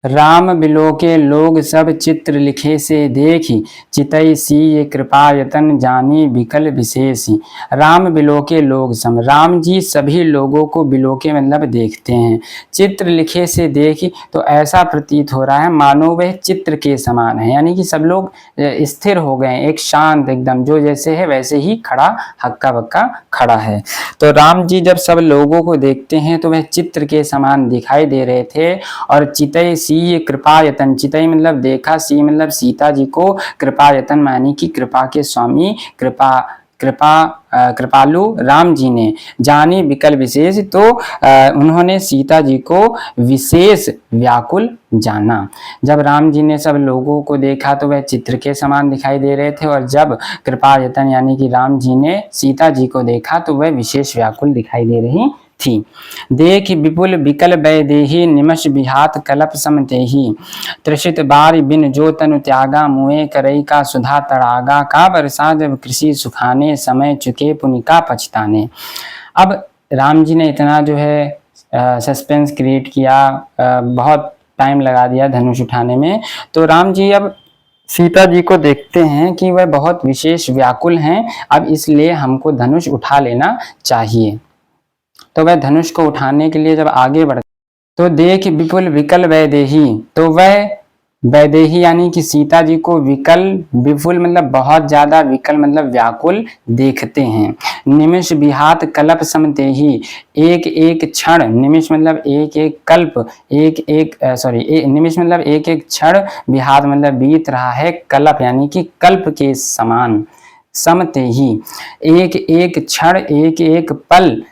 राम बिलोके लोग सब चित्र लिखे से देखी, चितई सी कृपा यतन जानी विकल विशेषी। राम बिलोके लोग सब, राम जी सभी लोगों को बिलोके मतलब देखते हैं, चित्र लिखे से देखी तो ऐसा प्रतीत हो रहा है मानो वह चित्र के समान है, यानी कि सब लोग स्थिर हो गए, एक शांत एकदम, जो जैसे है वैसे ही खड़ा हक्का बक्का खड़ा है। तो राम जी जब सब लोगों को देखते हैं तो वह चित्र के समान दिखाई दे रहे थे। और चितई सी कृपायतन, चितई मतलब देखा, सी मतलब सीता जी को, कृपायतन मानी कि कृपा के स्वामी, कृपालु राम जी ने, जानी विकल विशेष, तो उन्होंने सीता जी को विशेष व्याकुल जाना। जब राम जी ने सब लोगों को देखा तो वह चित्र के समान दिखाई दे रहे थे, और जब कृपायतन यानी कि राम जी ने सीता जी को देखा तो वह विशेष व्याकुल दिखाई दे रही थी। देख विपुल विकल वैदेही, निमष विहात कलप समतेही, त्रिषित बार बिन जो तनु त्यागा, मुए करई का सुधा तड़ागा, का बरसा जब कृषि सुखाने, समय चुके पुनिका पछताने। अब राम जी ने इतना जो है सस्पेंस क्रिएट किया, बहुत टाइम लगा दिया धनुष उठाने में, तो राम जी अब सीता जी को देखते हैं कि वह बहुत विशेष व्याकुल हैं, अब इसलिए हमको धनुष उठा लेना चाहिए। तो वह धनुष को उठाने के लिए जब आगे बढ़, तो देख विपुल विकल वैदेही, तो वह वैदेही यानी कि सीता जी को विकल, विपुल मतलब बहुत ज्यादा, विकल मतलब व्याकुल देखते हैं। निमिष विहात कल्प समतेही, एक एक क्षण, निमिष मतलब एक एक कल्प, निमिष मतलब एक एक क्षण, विहात मतलब बीत रहा है, कल्प यानी कि कल्प के समान, समतेही एक एक क्षण, एक एक पल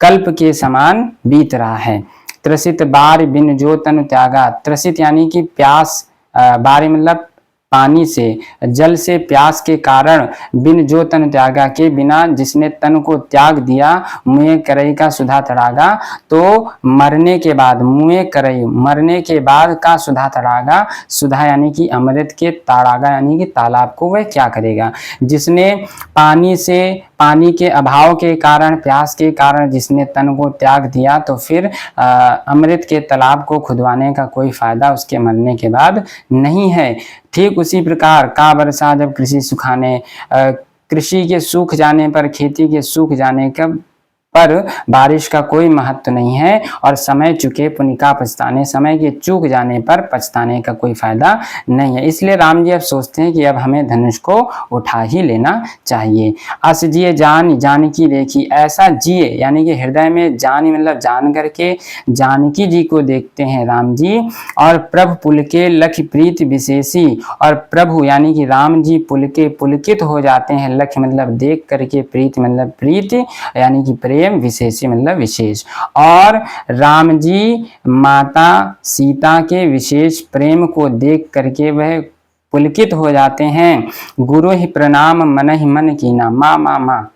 कल्प के समान बीत रहा है। त्रसित बार बिन जो तनु त्यागा, त्रसित यानी कि प्यास, बारी मतलब पानी से, जल से प्यास के कारण, बिन जो तन त्यागा के बिना जिसने तन को त्याग दिया, मुए करई का सुधा तड़ागा, तो मरने के बाद, मुए करई मरने के बाद का सुधा तड़ागा, सुधा यानी कि अमृत के, ताड़ागा यानी कि तालाब को वह क्या करेगा, जिसने पानी से, पानी के अभाव के कारण, प्यास के कारण जिसने तन को त्याग दिया, तो फिर अमृत के तालाब को खुदवाने का कोई फायदा उसके मरने के बाद नहीं है। ठीक उसी प्रकार का बरसा जब कृषि सुखाने, कृषि के सूख जाने पर, खेती के सूख जाने का पर बारिश का कोई महत्व नहीं है, और समय चुके पुनिका पछताने, समय के चूक जाने पर पछताने का कोई फायदा नहीं है। इसलिए राम जी अब सोचते हैं कि अब हमें धनुष को उठा ही लेना चाहिए। अस जिए जान जानकी देखी, ऐसा जिए यानी कि हृदय में जानी मतलब जान करके जानकी जी को देखते हैं राम जी, और प्रभु पुल के लख प्रीति विशेषी, और प्रभु यानी कि राम जी पुल के पुलकित हो जाते हैं, लख मतलब देख करके, प्रीति मतलब प्रीति यानी कि प्रेम, विशेषी मतलब विशेष, और राम जी माता सीता के विशेष प्रेम को देख करके वह पुलकित हो जाते हैं। गुरु ही प्रणाम मन ही मन कीना, माँ माँ माँ,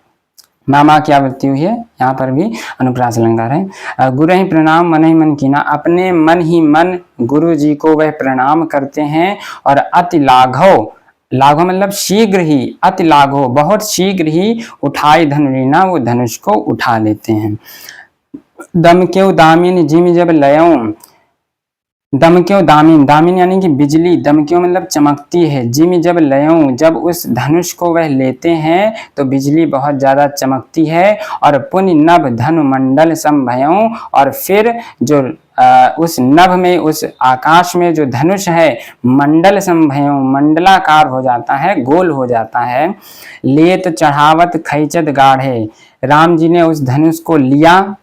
मामा क्या वृत्ति हुई है, यहाँ पर भी अनुप्रास अलंकार है। गुरु ही प्रणाम मन ही मन कीना, अपने मन ही मन गुरु जी को वह प्रणाम करते हैं, और अति लाघव, लाघव मतलब शीघ्र ही, अति लाघव बहुत शीघ्र ही, उठाई धनुरीना वो धनुष को उठा लेते हैं। दम क्यों दामिन जिम जब लयों, दम क्यों दामिन, दामिन यानी कि बिजली, दम क्यों मतलब चमकती है, जिम जब लयों जब उस धनुष को वह लेते हैं तो बिजली बहुत ज्यादा चमकती है, और पुण्य नभ धनु मंडल संभयों, और फिर जो उस नभ में, उस आकाश में जो धनुष है, मंडल संभयों मंडलाकार हो जाता है, गोल हो जाता है। लेत चढ़ावत खैचत गाढ़े, राम जी ने उस धनुष को लिया,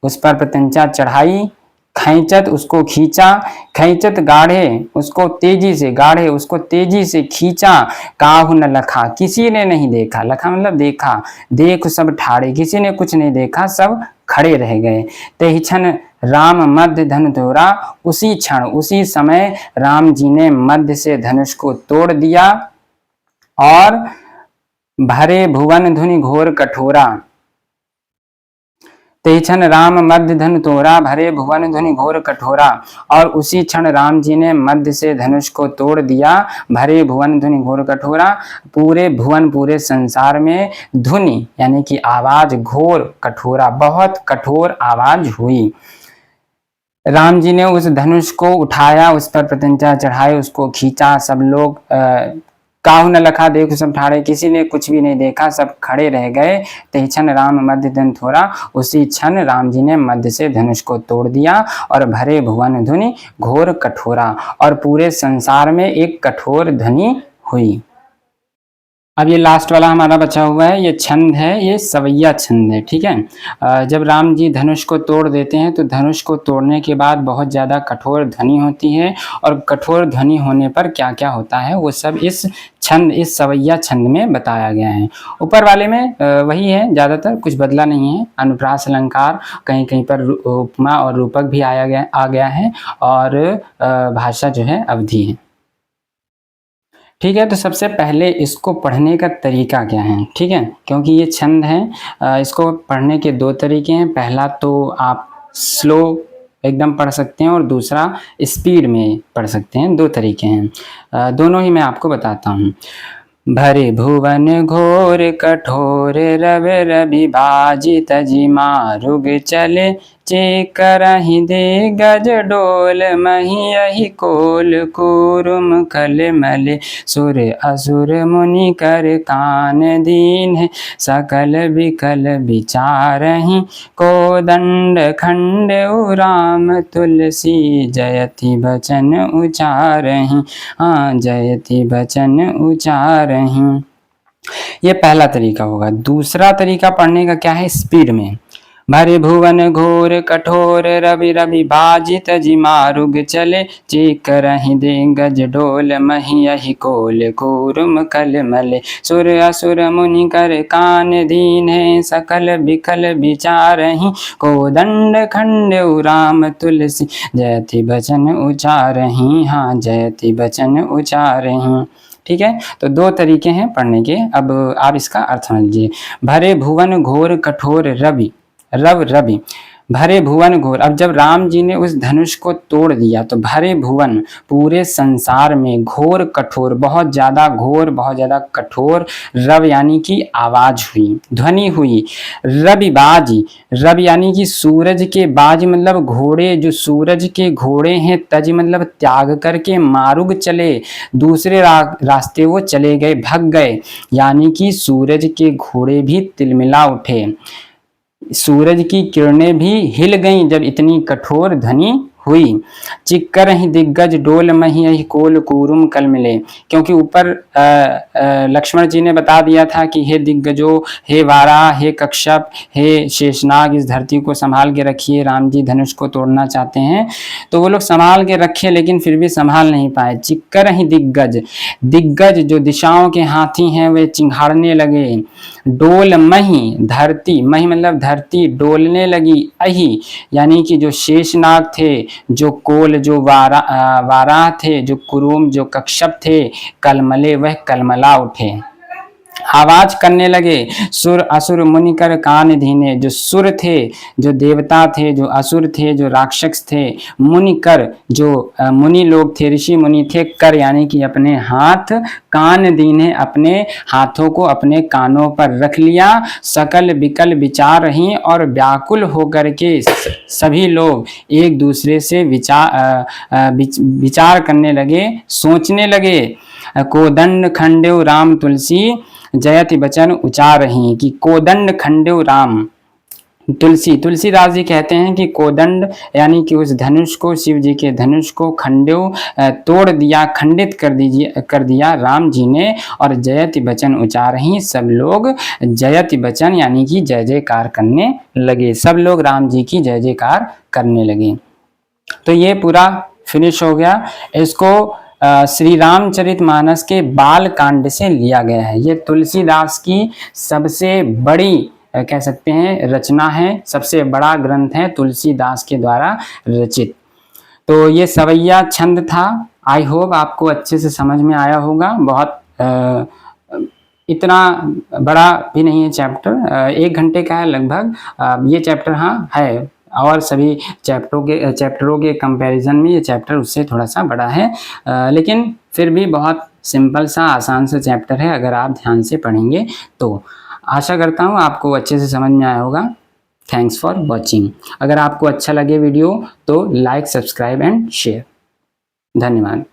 उस पर प्रत्यंचा चढ़ाई, खैचत उसको खींचा, खैचत गाढ़े उसको तेजी से, गाढ़े उसको तेजी से खींचा, काहू न लखा किसी ने नहीं देखा, लखा मतलब देखा, देख सब ठाड़े किसी ने कुछ नहीं देखा, सब खड़े रह गए। तेहि क्षण राम मध्य धनु तोड़ा, उसी क्षण उसी समय राम जी ने मध्य से धनुष को तोड़ दिया, और भरे भुवन धुनि घोर कठोरा, ते क्षण राम मध्य धनु तोड़ा, भरे भुवन धुनि घोर कठोरा। और उसी क्षण राम जी ने मध्य से धनुष को तोड़ दिया, भरे भुवन धुनि घोर कठोरा। पूरे भुवन, पूरे संसार में धुनि यानी कि आवाज, घोर कठोरा, बहुत कठोर आवाज हुई। राम जी ने उस धनुष को उठाया, उस पर प्रत्यंचा चढ़ाए, उसको खींचा। सब लोग काहू न लखा देखो सब ठाड़े, किसी ने कुछ भी नहीं देखा, सब खड़े रह गए। ते क्षण राम मध्य धनु तोड़ा, उसी क्षण राम जी ने मध्य से धनुष को तोड़ दिया और भरे भुवन धुनि घोर कठोरा, और पूरे संसार में एक कठोर ध्वनि हुई। अब ये लास्ट वाला हमारा बचा हुआ है, ये छंद है, ये सवैया छंद है, ठीक है। जब राम जी धनुष को तोड़ देते हैं तो धनुष को तोड़ने के बाद बहुत ज़्यादा कठोर ध्वनि होती है, और कठोर ध्वनि होने पर क्या क्या होता है वो सब इस छंद, इस सवैया छंद में बताया गया है। ऊपर वाले में वही है, ज़्यादातर कुछ बदला नहीं है। अनुप्रास अलंकार, कहीं कहीं पर उपमा और रूपक भी आ गया है, और भाषा जो है अवधि है, ठीक है। तो सबसे पहले इसको पढ़ने का तरीका क्या है, ठीक है, क्योंकि ये छंद है। इसको पढ़ने के दो तरीके हैं। पहला तो आप स्लो एकदम पढ़ सकते हैं, और दूसरा स्पीड में पढ़ सकते हैं। दो तरीके हैं, दोनों ही मैं आपको बताता हूँ। भरे भुवन घोर कठोर, रवि रवि बाजी तजी मारुग चले, करहि दे गज डोल, मही यही कोल कुरुम खल मले, सुर असुर मुनि कर कान दीन, सकल विकल विचारहि, कोदंड खंड राम तुलसी, जयति बचन उचारहि, हाँ जयति बचन उचारहि। ये पहला तरीका होगा। दूसरा तरीका पढ़ने का क्या है, स्पीड में। भरे भुवन घोर कठोर, रवि रवि बाजित जी मारुग चले, करहि दे गज डोल, मही यही कोल कुरुम कल मले, सुर असुर मुनि कर कान दीन, सकल बिकल विचारहि, कोदंड खंड राम तुलसी, जयति बचन उचारहि, हाँ जयति बचन उचारहि, ठीक है। तो दो तरीके हैं पढ़ने के। अब आप इसका अर्थ समझिए। भरे भुवन घोर कठोर, रवि, रवि, भरे भुवन घोर। अब जब राम जी ने उस धनुष को तोड़ दिया तो भरे भुवन, पूरे संसार में, घोर कठोर, बहुत ज्यादा घोर, बहुत ज्यादा कठोर, रव यानी कि आवाज हुई, ध्वनि हुई। रवि बाजी, रवि यानी कि सूरज के, बाजी मतलब घोड़े, जो सूरज के घोड़े हैं, तज मतलब त्याग करके, मारुग चले, दूसरे रास्ते वो चले गए, भग गए, यानी कि सूरज के घोड़े भी तिलमिला उठे, सूरज की किरणें भी हिल गईं जब इतनी कठोर ध्वनि हुई। चिक्कर ही दिग्गज डोल मही यही कोल कुरुम कल मिले, क्योंकि ऊपर लक्ष्मण जी ने बता दिया था कि हे दिग्गजो, हे वारा, हे कश्यप, हे शेषनाग, इस धरती को संभाल के रखिए। राम जी धनुष को तोड़ना चाहते हैं, तो वो लोग संभाल के रखे, लेकिन फिर भी संभाल नहीं पाए। चिक्कर ही दिग्गज, दिग्गज जो दिशाओं के हाथी हैं वे चिंघाड़ने लगे। डोल मही, धरती, मही मतलब धरती डोलने लगी। अही यानी कि जो शेषनाग थे, जो कोल, जो वाराह थे, जो कुरुम, जो कश्यप थे, कलमले वह कलमला उठे, आवाज करने लगे। सुर असुर मुनि कर कान धीने, जो सुर थे, जो देवता थे, जो असुर थे, जो राक्षस थे, मुनि कर जो मुनि लोग थे, ऋषि मुनि थे, कर यानी कि अपने हाथ, कान दीने अपने हाथों को अपने कानों पर रख लिया। सकल विकल विचार रही, और व्याकुल होकर के सभी लोग एक दूसरे से विचार करने लगे, सोचने लगे। कोदंड खंडेव राम तुलसी, जयति बचन उचारहि, कि कोदंड खंडेव राम तुलसी, तुलसीदास जी कहते हैं कि कोदंड यानी कि उस धनुष को, शिव जी के धनुष को, खंडेव तोड़ दिया, खंडित कर दिया राम जी ने, और जयति बचन उचारहि, सब लोग जयति बचन यानी कि जय जयकार करने लगे, सब लोग राम जी की जय जयकार करने लगे। तो ये पूरा फिनिश हो गया। इसको श्री रामचरितमानस के बाल कांड से लिया गया है। ये तुलसीदास की सबसे बड़ी कह सकते हैं रचना है, सबसे बड़ा ग्रंथ है तुलसीदास के द्वारा रचित। तो ये सवैया छंद था। आई होप आपको अच्छे से समझ में आया होगा। बहुत इतना बड़ा भी नहीं है चैप्टर, 1 घंटे का है लगभग। ये चैप्टर हाँ है, और सभी चैप्टरों के कंपैरिजन में ये चैप्टर उससे थोड़ा सा बड़ा है, लेकिन फिर भी बहुत सिंपल सा आसान सा चैप्टर है अगर आप ध्यान से पढ़ेंगे तो। आशा करता हूँ आपको अच्छे से समझ में आया होगा। Thanks for watching. अगर आपको अच्छा लगे वीडियो तो लाइक, सब्सक्राइब एंड शेयर। धन्यवाद।